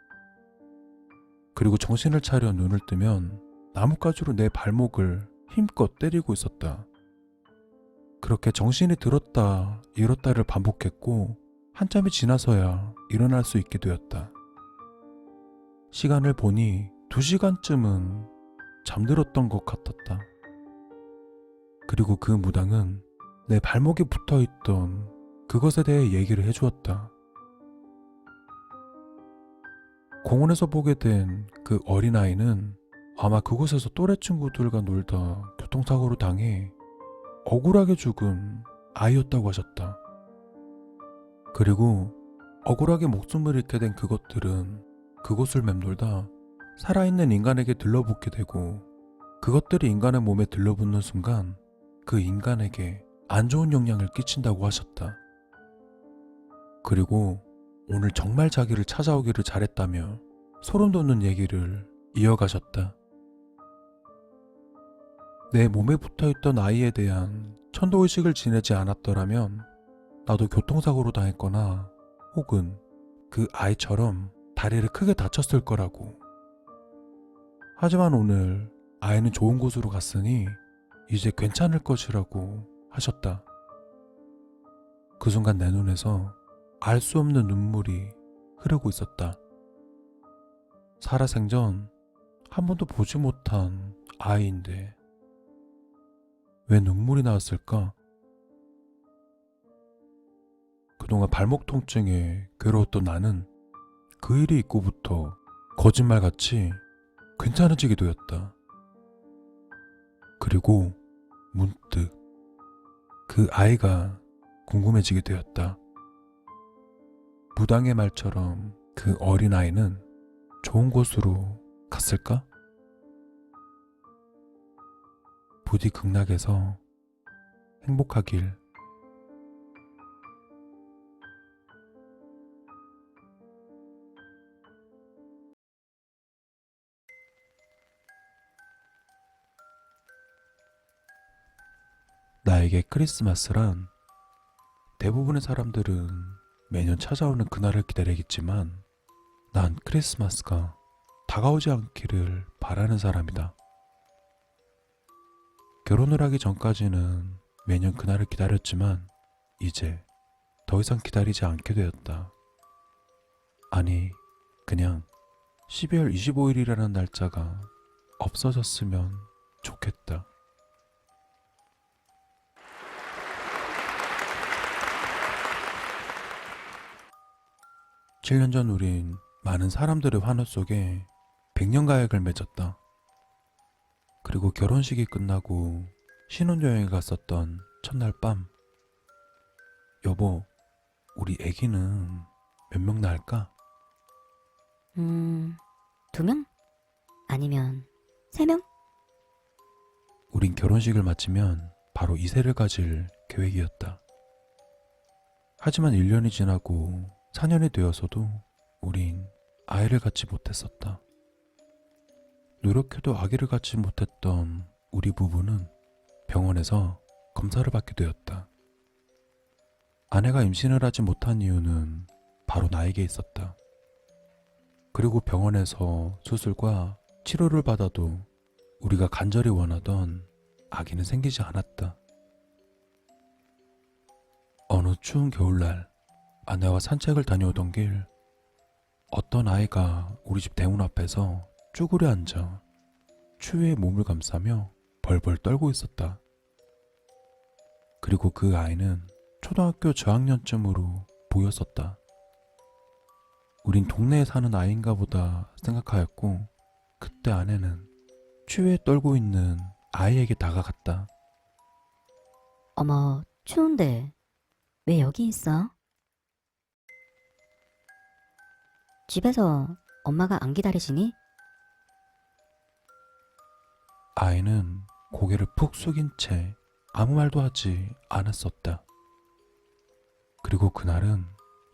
그리고 정신을 차려 눈을 뜨면 나뭇가지로 내 발목을 힘껏 때리고 있었다. 그렇게 정신이 들었다 잃었다를 반복했고 한참이 지나서야 일어날 수 있게 되었다. 시간을 보니 2시간쯤은 잠들었던 것 같았다. 그리고 그 무당은 내 발목에 붙어있던 그것에 대해 얘기를 해주었다. 공원에서 보게 된 그 어린아이는 아마 그곳에서 또래 친구들과 놀다 교통사고로 당해 억울하게 죽은 아이였다고 하셨다. 그리고 억울하게 목숨을 잃게 된 그것들은 그곳을 맴돌다 살아있는 인간에게 들러붙게 되고 그것들이 인간의 몸에 들러붙는 순간 그 인간에게 안 좋은 영향을 끼친다고 하셨다. 그리고 오늘 정말 자기를 찾아오기를 잘했다며 소름 돋는 얘기를 이어가셨다. 내 몸에 붙어있던 아이에 대한 천도의식을 지내지 않았더라면 나도 교통사고로 당했거나 혹은 그 아이처럼 다리를 크게 다쳤을 거라고. 하지만 오늘 아이는 좋은 곳으로 갔으니 이제 괜찮을 것이라고 하셨다. 그 순간 내 눈에서 알 수 없는 눈물이 흐르고 있었다. 살아생전 한 번도 보지 못한 아이인데 왜 눈물이 나왔을까? 그동안 발목 통증에 괴로웠던 나는 그 일이 있고부터 거짓말같이 괜찮아지게 되었다. 그리고 문득 그 아이가 궁금해지게 되었다. 무당의 말처럼 그 어린아이는 좋은 곳으로 갔을까? 부디 극락에서 행복하길. 나에게 크리스마스란 대부분의 사람들은 매년 찾아오는 그날을 기다리겠지만 난 크리스마스가 다가오지 않기를 바라는 사람이다. 결혼을 하기 전까지는 매년 그날을 기다렸지만 이제 더 이상 기다리지 않게 되었다. 아니, 그냥 12월 25일이라는 날짜가 없어졌으면 좋겠다. 7년 전 우린 많은 사람들의 환호 속에 100년 가약을 맺었다. 그리고 결혼식이 끝나고 신혼여행을 갔었던 첫날 밤, 여보, 우리 애기는 몇 명 낳을까? 2명? 아니면 3명? 우린 결혼식을 마치면 바로 이세를 가질 계획이었다. 하지만 1년이 지나고 4년이 되어서도 우린 아이를 갖지 못했었다. 노력해도 아기를 갖지 못했던 우리 부부는 병원에서 검사를 받게 되었다. 아내가 임신을 하지 못한 이유는 바로 나에게 있었다. 그리고 병원에서 수술과 치료를 받아도 우리가 간절히 원하던 아기는 생기지 않았다. 어느 추운 겨울날 아내와 산책을 다녀오던 길, 어떤 아이가 우리 집 대문 앞에서 쭈그려 앉아 추위에 몸을 감싸며 벌벌 떨고 있었다. 그리고 그 아이는 초등학교 저학년쯤으로 보였었다. 우린 동네에 사는 아이인가 보다 생각하였고 그때 아내는 추위에 떨고 있는 아이에게 다가갔다. 어머, 추운데 왜 여기 있어? 집에서 엄마가 안 기다리시니? 아이는 고개를 푹 숙인 채 아무 말도 하지 않았었다. 그리고 그날은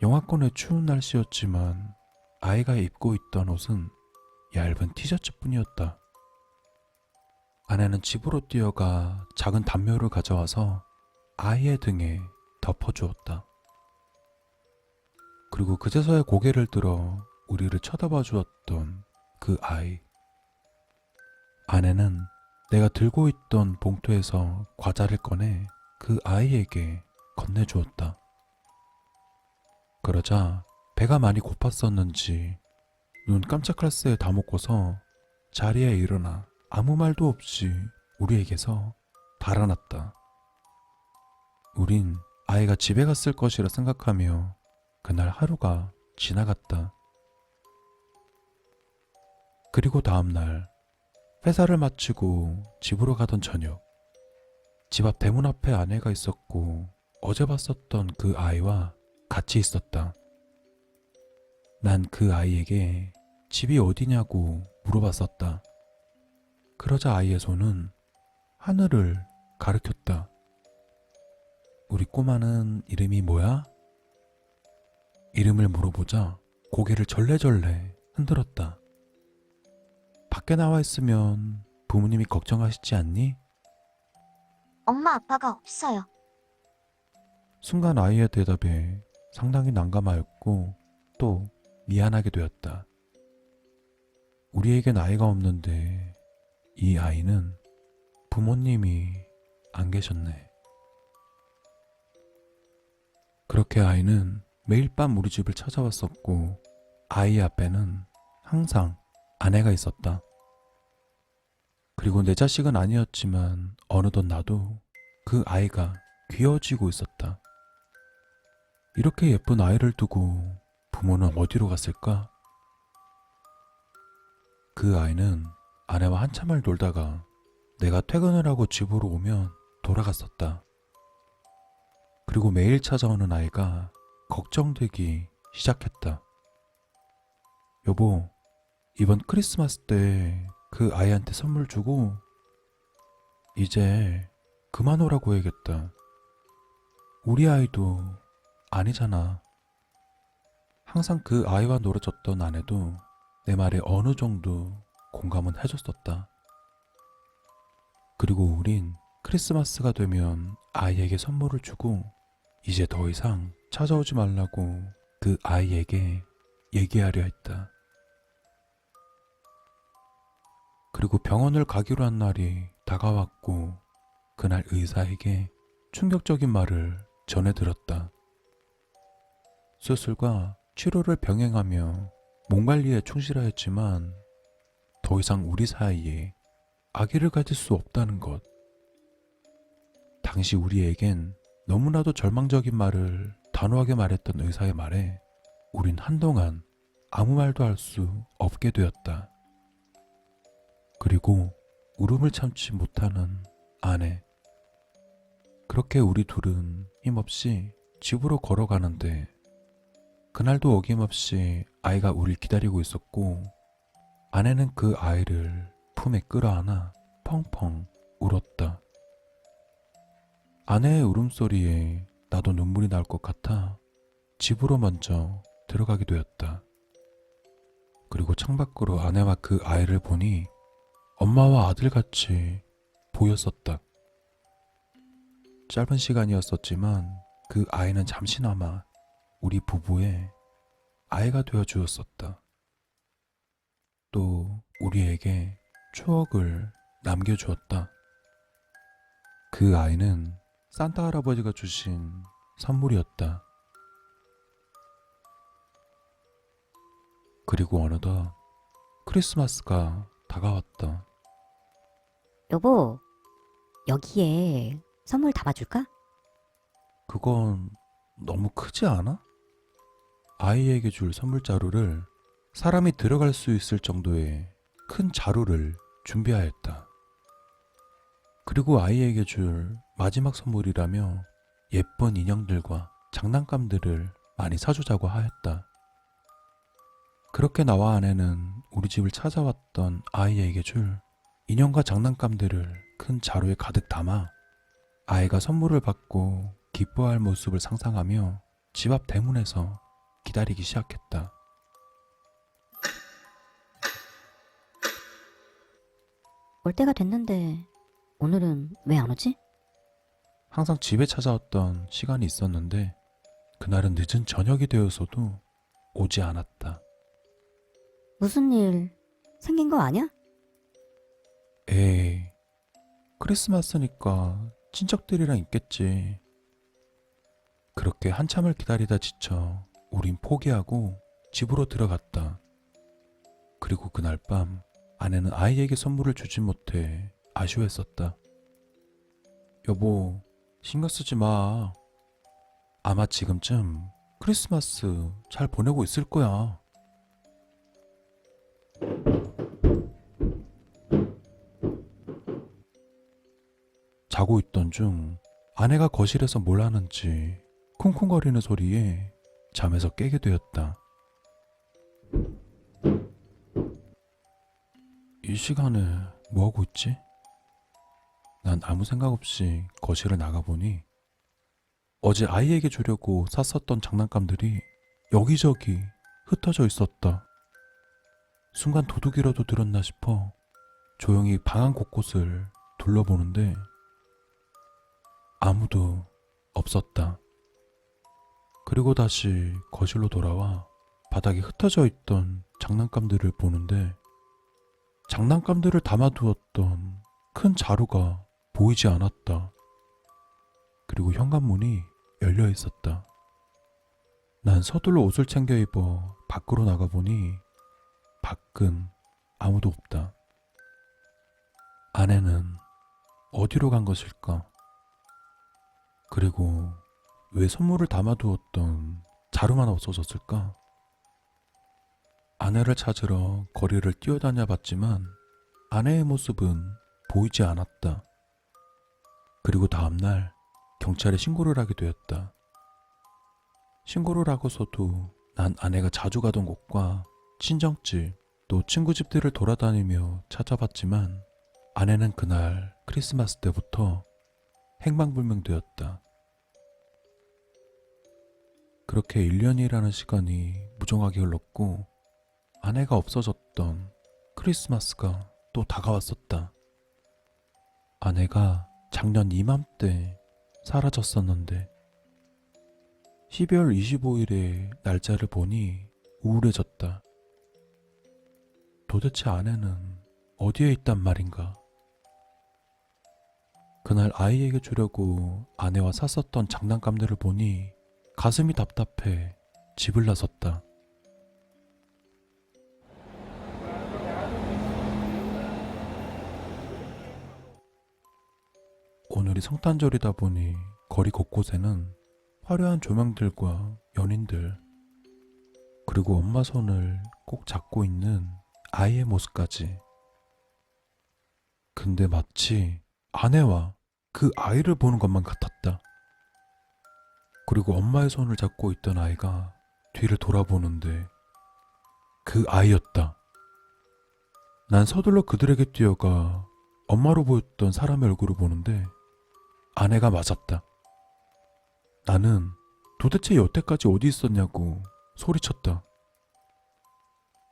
영하권의 추운 날씨였지만 아이가 입고 있던 옷은 얇은 티셔츠뿐이었다. 아내는 집으로 뛰어가 작은 담요를 가져와서 아이의 등에 덮어주었다. 그리고 그제서야 고개를 들어 우리를 쳐다봐 주었던 그 아이. 아내는 내가 들고 있던 봉투에서 과자를 꺼내 그 아이에게 건네주었다. 그러자 배가 많이 고팠었는지 눈 깜짝할 새에 다 먹고서 자리에 일어나 아무 말도 없이 우리에게서 달아났다. 우린 아이가 집에 갔을 것이라 생각하며 그날 하루가 지나갔다. 그리고 다음날 회사를 마치고 집으로 가던 저녁, 집 앞 대문 앞에 아내가 있었고 어제 봤었던 그 아이와 같이 있었다. 난 그 아이에게 집이 어디냐고 물어봤었다. 그러자 아이의 손은 하늘을 가리켰다. 우리 꼬마는 이름이 뭐야? 이름을 물어보자 고개를 절레절레 흔들었다. 밖에 나와 있으면 부모님이 걱정하시지 않니? 엄마 아빠가 없어요. 순간 아이의 대답에 상당히 난감하였고 또 미안하게 되었다. 우리에겐 아이가 없는데 이 아이는 부모님이 안 계셨네. 그렇게 아이는 매일 밤 우리 집을 찾아왔었고 아이 앞에는 항상 아내가 있었다. 그리고 내 자식은 아니었지만 어느덧 나도 그 아이가 귀여워지고 있었다. 이렇게 예쁜 아이를 두고 부모는 어디로 갔을까? 그 아이는 아내와 한참을 놀다가 내가 퇴근을 하고 집으로 오면 돌아갔었다. 그리고 매일 찾아오는 아이가 걱정되기 시작했다. 여보, 이번 크리스마스 때 그 아이한테 선물 주고 이제 그만 오라고 해야겠다. 우리 아이도 아니잖아. 항상 그 아이와 놀아줬던 아내도 내 말에 어느 정도 공감은 해줬었다. 그리고 우린 크리스마스가 되면 아이에게 선물을 주고 이제 더 이상 찾아오지 말라고 그 아이에게 얘기하려 했다. 그리고 병원을 가기로 한 날이 다가왔고 그날 의사에게 충격적인 말을 전해들었다. 수술과 치료를 병행하며 몸 관리에 충실하였지만 더 이상 우리 사이에 아기를 가질 수 없다는 것. 당시 우리에겐 너무나도 절망적인 말을 단호하게 말했던 의사의 말에 우린 한동안 아무 말도 할 수 없게 되었다. 그리고 울음을 참지 못하는 아내. 그렇게 우리 둘은 힘없이 집으로 걸어가는데 그날도 어김없이 아이가 우릴 기다리고 있었고 아내는 그 아이를 품에 끌어안아 펑펑 울었다. 아내의 울음소리에 나도 눈물이 날 것 같아 집으로 먼저 들어가게 되었다. 그리고 창밖으로 아내와 그 아이를 보니 엄마와 아들같이 보였었다. 짧은 시간이었었지만 그 아이는 잠시나마 우리 부부의 아이가 되어 주었었다. 또 우리에게 추억을 남겨주었다. 그 아이는 산타 할아버지가 주신 선물이었다. 그리고 어느덧 크리스마스가 다가왔다. 여보, 여기에 선물 담아줄까? 그건 너무 크지 않아? 아이에게 줄 선물 자루를 사람이 들어갈 수 있을 정도의 큰 자루를 준비하였다. 그리고 아이에게 줄 마지막 선물이라며 예쁜 인형들과 장난감들을 많이 사주자고 하였다. 그렇게 나와 아내는 우리 집을 찾아왔던 아이에게 줄 인형과 장난감들을 큰 자루에 가득 담아 아이가 선물을 받고 기뻐할 모습을 상상하며 집 앞 대문에서 기다리기 시작했다. 올 때가 됐는데 오늘은 왜 안 오지? 항상 집에 찾아왔던 시간이 있었는데 그날은 늦은 저녁이 되어서도 오지 않았다. 무슨 일 생긴 거 아니야? 에이, 크리스마스니까 친척들이랑 있겠지. 그렇게 한참을 기다리다 지쳐 우린 포기하고 집으로 들어갔다. 그리고 그날 밤 아내는 아이에게 선물을 주지 못해 아쉬워했었다. 여보, 신경 쓰지 마. 아마 지금쯤 크리스마스 잘 보내고 있을 거야. 자고 있던 중 아내가 거실에서 뭘 하는지 쿵쿵거리는 소리에 잠에서 깨게 되었다. 이 시간에 뭐 하고 있지? 난 아무 생각 없이 거실을 나가보니 어제 아이에게 주려고 샀었던 장난감들이 여기저기 흩어져 있었다. 순간 도둑이라도 들었나 싶어 조용히 방 안 곳곳을 둘러보는데 아무도 없었다. 그리고 다시 거실로 돌아와 바닥에 흩어져 있던 장난감들을 보는데 장난감들을 담아두었던 큰 자루가 보이지 않았다. 그리고 현관문이 열려 있었다. 난 서둘러 옷을 챙겨 입어 밖으로 나가보니 밖은 아무도 없다. 아내는 어디로 간 것일까? 그리고 왜 선물을 담아두었던 자루만 없어졌을까? 아내를 찾으러 거리를 뛰어다녀 봤지만 아내의 모습은 보이지 않았다. 그리고 다음날 경찰에 신고를 하게 되었다. 신고를 하고서도 난 아내가 자주 가던 곳과 친정집 또 친구 집들을 돌아다니며 찾아봤지만 아내는 그날 크리스마스 때부터 행방불명되었다. 그렇게 1년이라는 시간이 무정하게 흘렀고 아내가 없어졌던 크리스마스가 또 다가왔었다. 아내가 작년 이맘때 사라졌었는데 12월 25일의 날짜를 보니 우울해졌다. 도대체 아내는 어디에 있단 말인가? 그날 아이에게 주려고 아내와 샀었던 장난감들을 보니 가슴이 답답해 집을 나섰다. 오늘이 성탄절이다 보니 거리 곳곳에는 화려한 조명들과 연인들, 그리고 엄마 손을 꼭 잡고 있는 아이의 모습까지. 근데 마치 아내와 그 아이를 보는 것만 같았다. 그리고 엄마의 손을 잡고 있던 아이가 뒤를 돌아보는데 그 아이였다. 난 서둘러 그들에게 뛰어가 엄마로 보였던 사람의 얼굴을 보는데 아내가 맞았다. 나는 도대체 여태까지 어디 있었냐고 소리쳤다.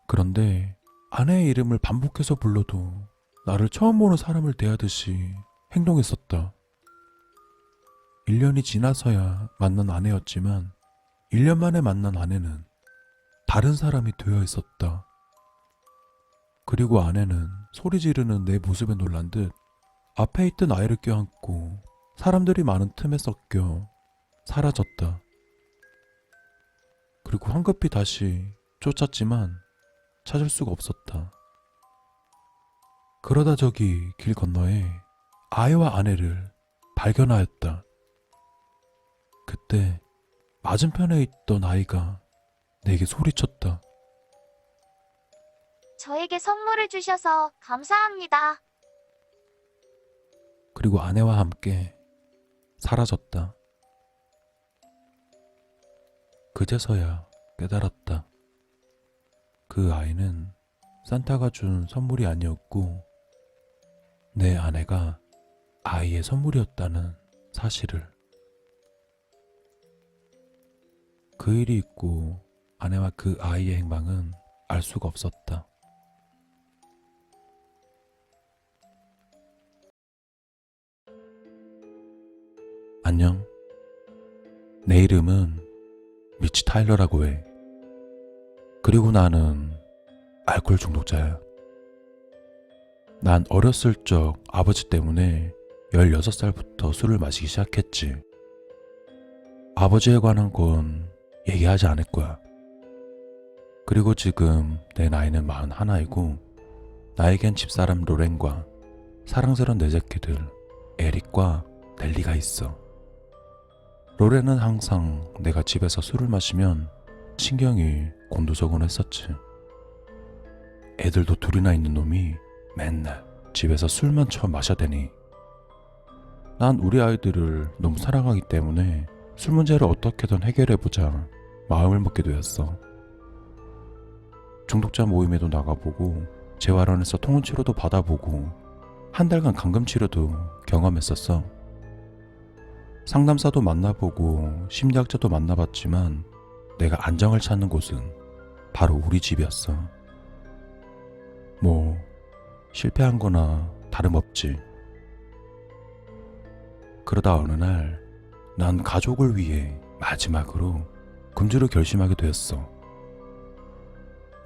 그런데 아내의 이름을 반복해서 불러도 나를 처음 보는 사람을 대하듯이 행동했었다. 1년이 지나서야 만난 아내였지만 1년 만에 만난 아내는 다른 사람이 되어 있었다. 그리고 아내는 소리 지르는 내 모습에 놀란 듯 앞에 있던 아이를 껴안고 사람들이 많은 틈에 섞여 사라졌다. 그리고 황급히 다시 쫓았지만 찾을 수가 없었다. 그러다 저기 길 건너에 아이와 아내를 발견하였다. 그때 맞은편에 있던 아이가 내게 소리쳤다. 저에게 선물을 주셔서 감사합니다. 그리고 아내와 함께 사라졌다. 그제서야 깨달았다. 그 아이는 산타가 준 선물이 아니었고 내 아내가 아이의 선물이었다는 사실을. 그 일이 있고 아내와 그 아이의 행방은 알 수가 없었다. 안녕. 내 이름은 미치 타일러라고 해. 그리고 나는 알코올 중독자야. 난 어렸을 적 아버지 때문에 16살부터 술을 마시기 시작했지. 아버지에 관한 건 얘기하지 않을 거야. 그리고 지금 내 나이는 41이고 나에겐 집사람 로렌과 사랑스러운 네 새끼들 에릭과 넬리가 있어. 로렌은 항상 내가 집에서 술을 마시면 신경이 곤두서곤했었지. 애들도 둘이나 있는 놈이 맨날 집에서 술만 처음 마셔대니 난 우리 아이들을 너무 사랑하기 때문에 술 문제를 어떻게든 해결해보자 마음을 먹게 되었어. 중독자 모임에도 나가보고 재활원에서 통원치료도 받아보고 한 달간 감금치료도 경험했었어. 상담사도 만나보고 심리학자도 만나봤지만 내가 안정을 찾는 곳은 바로 우리 집이었어. 뭐 실패한 거나 다름없지. 그러다 어느 날 난 가족을 위해 마지막으로 금주를 결심하게 되었어.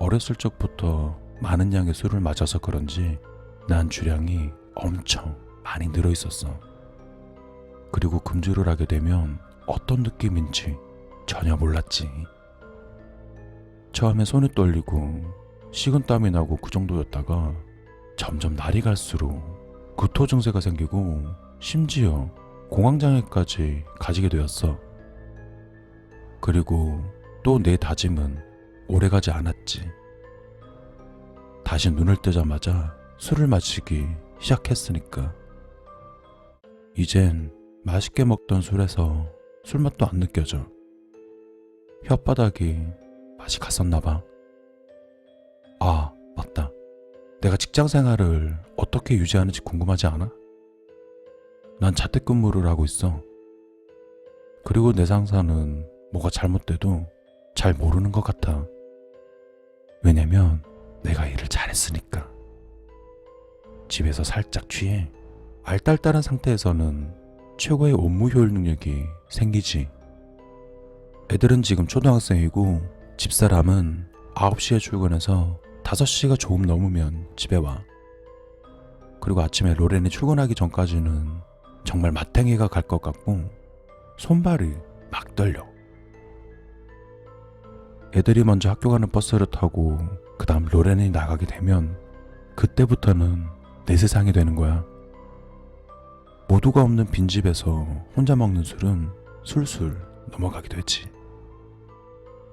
어렸을 적부터 많은 양의 술을 마셔서 그런지 난 주량이 엄청 많이 늘어 있었어. 그리고 금주를 하게 되면 어떤 느낌인지 전혀 몰랐지. 처음에 손이 떨리고 식은땀이 나고 그 정도였다가 점점 날이 갈수록 구토 증세가 생기고 심지어 공황장애까지 가지게 되었어. 그리고 또 내 다짐은 오래가지 않았지. 다시 눈을 뜨자마자 술을 마시기 시작했으니까. 이젠 맛있게 먹던 술에서 술맛도 안 느껴져. 혓바닥이 맛이 갔었나봐. 아, 맞다. 내가 직장생활을 어떻게 유지하는지 궁금하지 않아? 난 자택근무를 하고 있어. 그리고 내 상사는 뭐가 잘못돼도 잘 모르는 것 같아. 왜냐면 내가 일을 잘했으니까. 집에서 살짝 취해 알딸딸한 상태에서는 최고의 업무 효율 능력이 생기지. 애들은 지금 초등학생이고 집사람은 9시에 출근해서 5시가 조금 넘으면 집에 와. 그리고 아침에 로렌이 출근하기 전까지는 정말 마탱이가 갈 것 같고 손발이 막 떨려. 애들이 먼저 학교 가는 버스를 타고 그 다음 로렌이 나가게 되면 그때부터는 내 세상이 되는 거야. 모두가 없는 빈집에서 혼자 먹는 술은 술술 넘어가게 되지.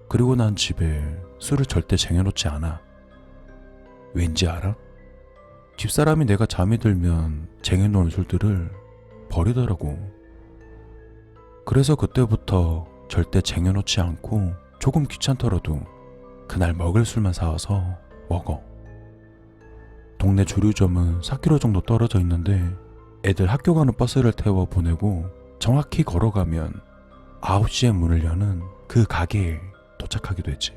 그리고 난 집에 술을 절대 쟁여놓지 않아. 왠지 알아? 집사람이 내가 잠이 들면 쟁여놓은 술들을 버리더라고. 그래서 그때부터 절대 쟁여놓지 않고 조금 귀찮더라도 그날 먹을 술만 사와서 먹어. 동네 주류점은 4km 정도 떨어져 있는데 애들 학교 가는 버스를 태워 보내고 정확히 걸어가면 9시에 문을 여는 그 가게에 도착하게 되지.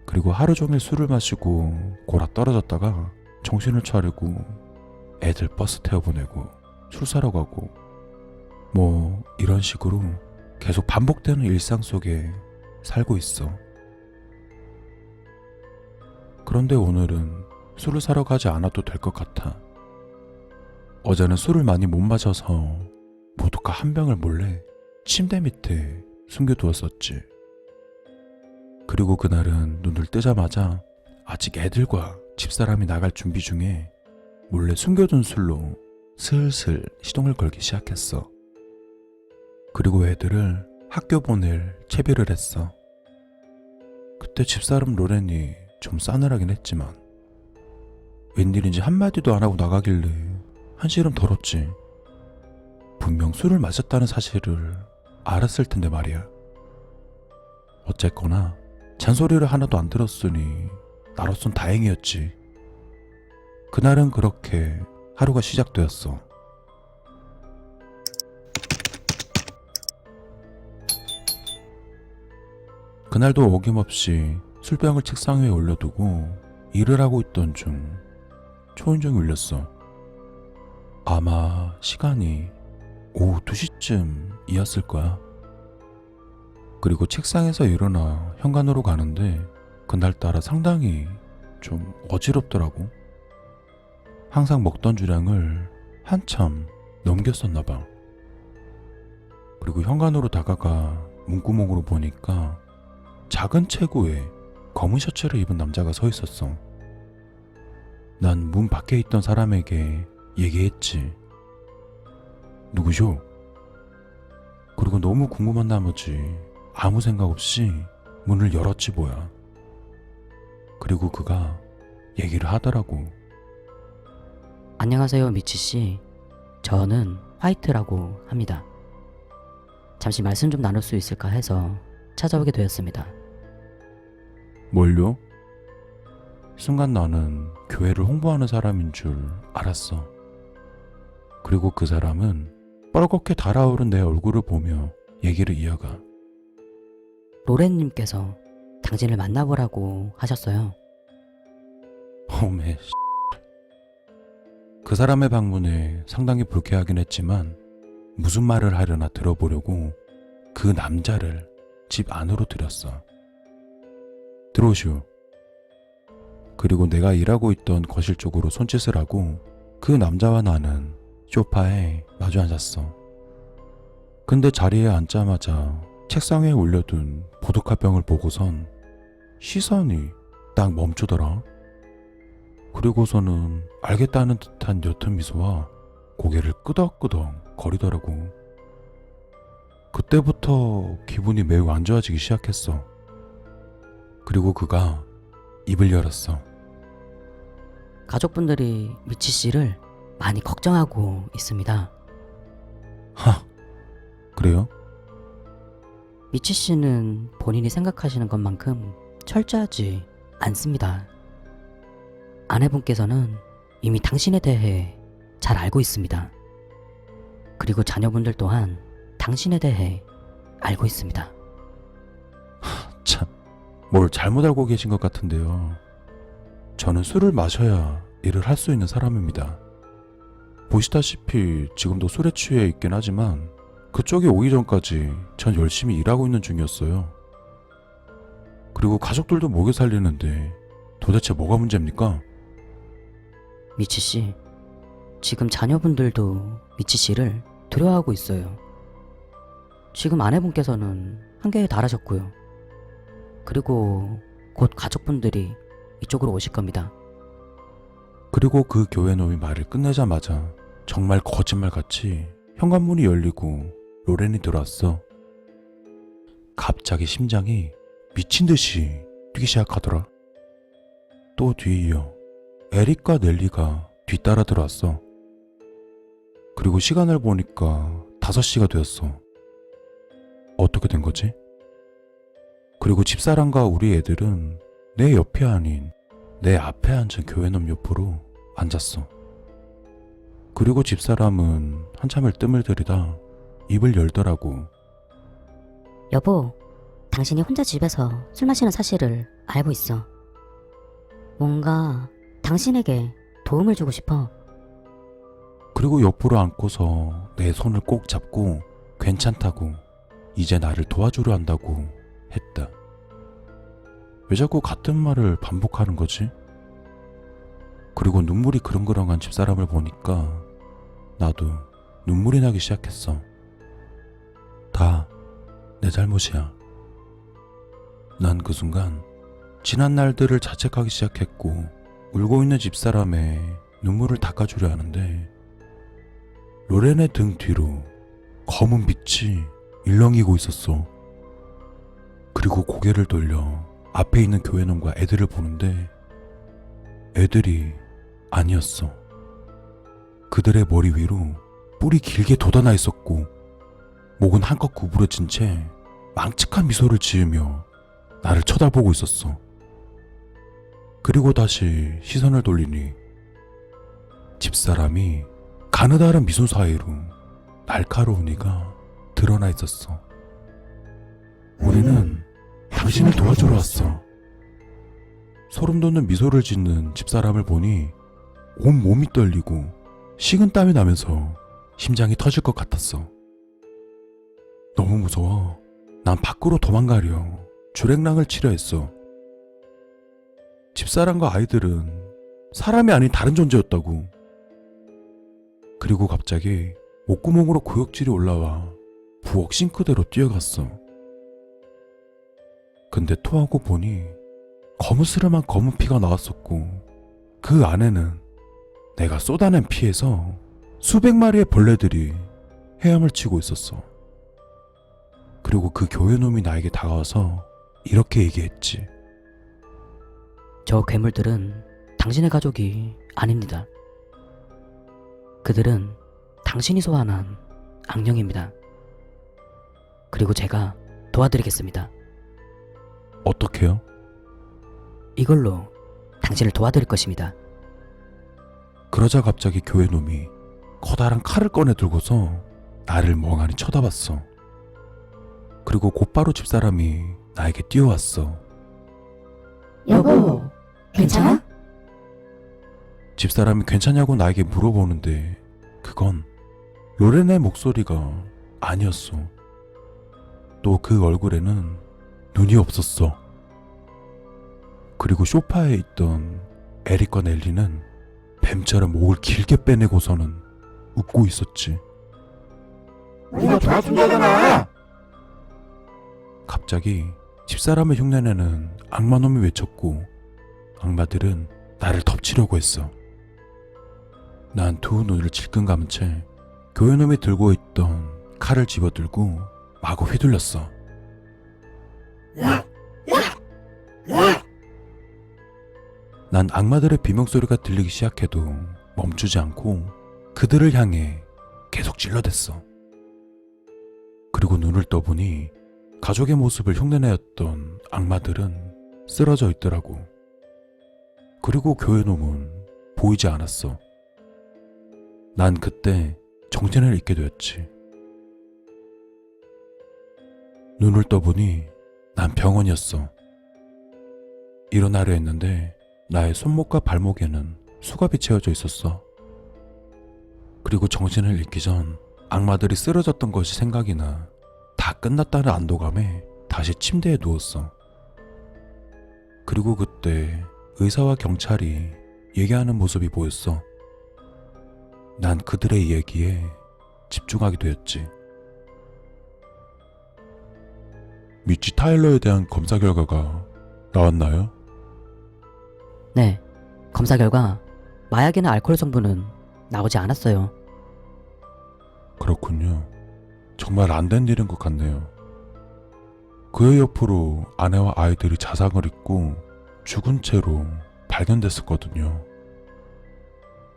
그리고 하루 종일 술을 마시고 골아 떨어졌다가 정신을 차리고 애들 버스 태워 보내고 술 사러 가고 뭐 이런 식으로 계속 반복되는 일상 속에 살고 있어. 그런데 오늘은 술을 사러 가지 않아도 될 것 같아. 어제는 술을 많이 못 마셔서 보드카 한 병을 몰래 침대 밑에 숨겨두었었지. 그리고 그날은 눈을 뜨자마자 아직 애들과 집사람이 나갈 준비 중에 몰래 숨겨둔 술로 슬슬 시동을 걸기 시작했어. 그리고 애들을 학교 보낼 채비를 했어. 그때 집사람 로렌이 좀 싸늘하긴 했지만 웬일인지 한마디도 안 하고 나가길래 한시름 덜었지. 분명 술을 마셨다는 사실을 알았을 텐데 말이야. 어쨌거나 잔소리를 하나도 안 들었으니 나로선 다행이었지. 그날은 그렇게 하루가 시작되었어. 그날도 어김없이 술병을 책상 위에 올려두고 일을 하고 있던 중 초인종이 울렸어. 아마 시간이 오후 2시쯤이었을 거야. 그리고 책상에서 일어나 현관으로 가는데 그날따라 상당히 좀 어지럽더라고. 항상 먹던 주량을 한참 넘겼었나 봐. 그리고 현관으로 다가가 문구멍으로 보니까 작은 체구에 검은 셔츠를 입은 남자가 서 있었어. 난 문 밖에 있던 사람에게 얘기했지. 누구쇼? 그리고 너무 궁금한 나머지 아무 생각 없이 문을 열었지 뭐야. 그리고 그가 얘기를 하더라고. 안녕하세요, 미치씨. 저는 화이트라고 합니다. 잠시 말씀 좀 나눌 수 있을까 해서 찾아오게 되었습니다. 뭘요? 순간 나는 교회를 홍보하는 사람인 줄 알았어. 그리고 그 사람은 뻘겋게 달아오른 내 얼굴을 보며 얘기를 이어가. 로렌님께서 당신을 만나보라고 하셨어요. 어메 그 사람의 방문에 상당히 불쾌하긴 했지만 무슨 말을 하려나 들어보려고 그 남자를 집 안으로 들였어. 들어오시오. 그리고 내가 일하고 있던 거실 쪽으로 손짓을 하고 그 남자와 나는 소파에 마주 앉았어. 근데 자리에 앉자마자 책상 위에 올려둔 보드카병을 보고선 시선이 딱 멈추더라. 그리고서는 알겠다는 듯한 옅은 미소와 고개를 끄덕끄덕 거리더라고. 그때부터 기분이 매우 안 좋아지기 시작했어. 그리고 그가 입을 열었어. 가족분들이 미치 씨를 많이 걱정하고 있습니다. 하, 그래요? 미치 씨는 본인이 생각하시는 것만큼 철저하지 않습니다. 아내분께서는 이미 당신에 대해 잘 알고 있습니다. 그리고 자녀분들 또한 당신에 대해 알고 있습니다. 참, 뭘 잘못 알고 계신 것 같은데요. 저는 술을 마셔야 일을 할 수 있는 사람입니다. 보시다시피 지금도 술에 취해 있긴 하지만 그쪽이 오기 전까지 전 열심히 일하고 있는 중이었어요. 그리고 가족들도 먹여 살리는데 도대체 뭐가 문제입니까? 미치 씨, 지금 자녀분들도 미치 씨를 두려워하고 있어요. 지금 아내분께서는 한계에 달하셨고요. 그리고 곧 가족분들이 이쪽으로 오실 겁니다. 그리고 그 교회 놈이 말을 끝내자마자 정말 거짓말같이 현관문이 열리고 로렌이 들어왔어. 갑자기 심장이 미친 듯이 뛰기 시작하더라. 또 뒤이어 에릭과 넬리가 뒤따라 들어왔어. 그리고 시간을 보니까 5시가 되었어. 어떻게 된 거지? 그리고 집사람과 우리 애들은 내 옆이 아닌 내 앞에 앉은 교회놈 옆으로 앉았어. 그리고 집사람은 한참을 뜸을 들이다 입을 열더라고. 여보, 당신이 혼자 집에서 술 마시는 사실을 알고 있어. 뭔가 당신에게 도움을 주고 싶어. 그리고 옆으로 앉고서 내 손을 꼭 잡고 괜찮다고 이제 나를 도와주려 한다고 했다. 왜 자꾸 같은 말을 반복하는 거지? 그리고 눈물이 그렁그렁한 집사람을 보니까 나도 눈물이 나기 시작했어. 다 내 잘못이야. 난 그 순간 지난 날들을 자책하기 시작했고 울고 있는 집사람의 눈물을 닦아주려 하는데 로렌의 등 뒤로 검은 빛이 일렁이고 있었어. 그리고 고개를 돌려 앞에 있는 교회놈과 애들을 보는데 애들이 아니었어. 그들의 머리 위로 뿔이 길게 돋아나 있었고 목은 한껏 구부러진 채 망측한 미소를 지으며 나를 쳐다보고 있었어. 그리고 다시 시선을 돌리니 집사람이 가느다란 미소 사이로 날카로운 이가 드러나 있었어. 우리는 당신을 도와주러 왔어. 소름 돋는 미소를 짓는 집사람을 보니 온 몸이 떨리고 식은땀이 나면서 심장이 터질 것 같았어. 너무 무서워. 난 밖으로 도망가려 주랭랑을 치려 했어. 집사람과 아이들은 사람이 아닌 다른 존재였다고. 그리고 갑자기 목구멍으로 구역질이 올라와 부엌 싱크대로 뛰어갔어. 근데 토하고 보니 거무스름한 검은 피가 나왔었고, 그 안에는 내가 쏟아낸 피에서 수백 마리의 벌레들이 헤엄을 치고 있었어. 그리고 그 교회놈이 나에게 다가와서 이렇게 얘기했지. 저 괴물들은 당신의 가족이 아닙니다. 그들은 당신이 소환한 악령입니다. 그리고 제가 도와드리겠습니다. 어떻게요? 이걸로 당신을 도와드릴 것입니다. 그러자 갑자기 교회놈이 커다란 칼을 꺼내 들고서 나를 멍하니 쳐다봤어. 그리고 곧바로 집사람이 나에게 뛰어왔어. 여보, 괜찮아? 집사람이 괜찮냐고 나에게 물어보는데 그건 로렌의 목소리가 아니었어. 또 그 얼굴에는 눈이 없었어. 그리고 소파에 있던 에릭과 넬리는 뱀처럼 목을 길게 빼내고서는 웃고 있었지. 우리가 도와준다잖아. 갑자기 집사람을 흉내내는 악마놈이 외쳤고 악마들은 나를 덮치려고 했어. 난 두 눈을 질끈 감은 채 교회놈이 들고 있던 칼을 집어들고 마구 휘둘렀어. 난 악마들의 비명소리가 들리기 시작해도 멈추지 않고 그들을 향해 계속 찔러댔어. 그리고 눈을 떠보니 가족의 모습을 흉내내었던 악마들은 쓰러져 있더라고. 그리고 교회놈은 보이지 않았어. 난 그때 정신을 잃게 되었지. 눈을 떠보니 난 병원이었어. 일어나려 했는데 나의 손목과 발목에는 수갑이 채워져 있었어. 그리고 정신을 잃기 전 악마들이 쓰러졌던 것이 생각이 나 다 끝났다는 안도감에 다시 침대에 누웠어. 그리고 그때 의사와 경찰이 얘기하는 모습이 보였어. 난 그들의 이야기에 집중하게 되었지. 미치 타일러에 대한 검사 결과가 나왔나요? 네, 검사 결과 마약이나 알코올 성분은 나오지 않았어요. 그렇군요. 정말 안 된 일인 것 같네요. 그의 옆으로 아내와 아이들이 자상을 입고 죽은 채로 발견됐었거든요.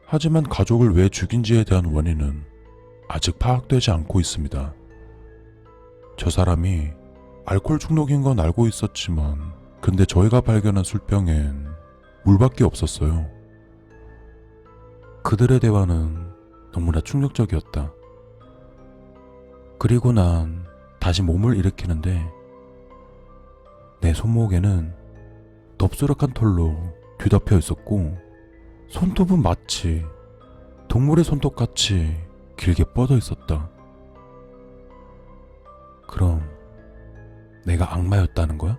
하지만 가족을 왜 죽인지에 대한 원인은 아직 파악되지 않고 있습니다. 저 사람이 알코올 중독인 건 알고 있었지만 근데 저희가 발견한 술병엔 물밖에 없었어요. 그들의 대화는 너무나 충격적이었다. 그리고 난 다시 몸을 일으키는데 내 손목에는 덥수룩한 털로 뒤덮여 있었고 손톱은 마치 동물의 손톱같이 길게 뻗어 있었다. 그럼 내가 악마였다는 거야?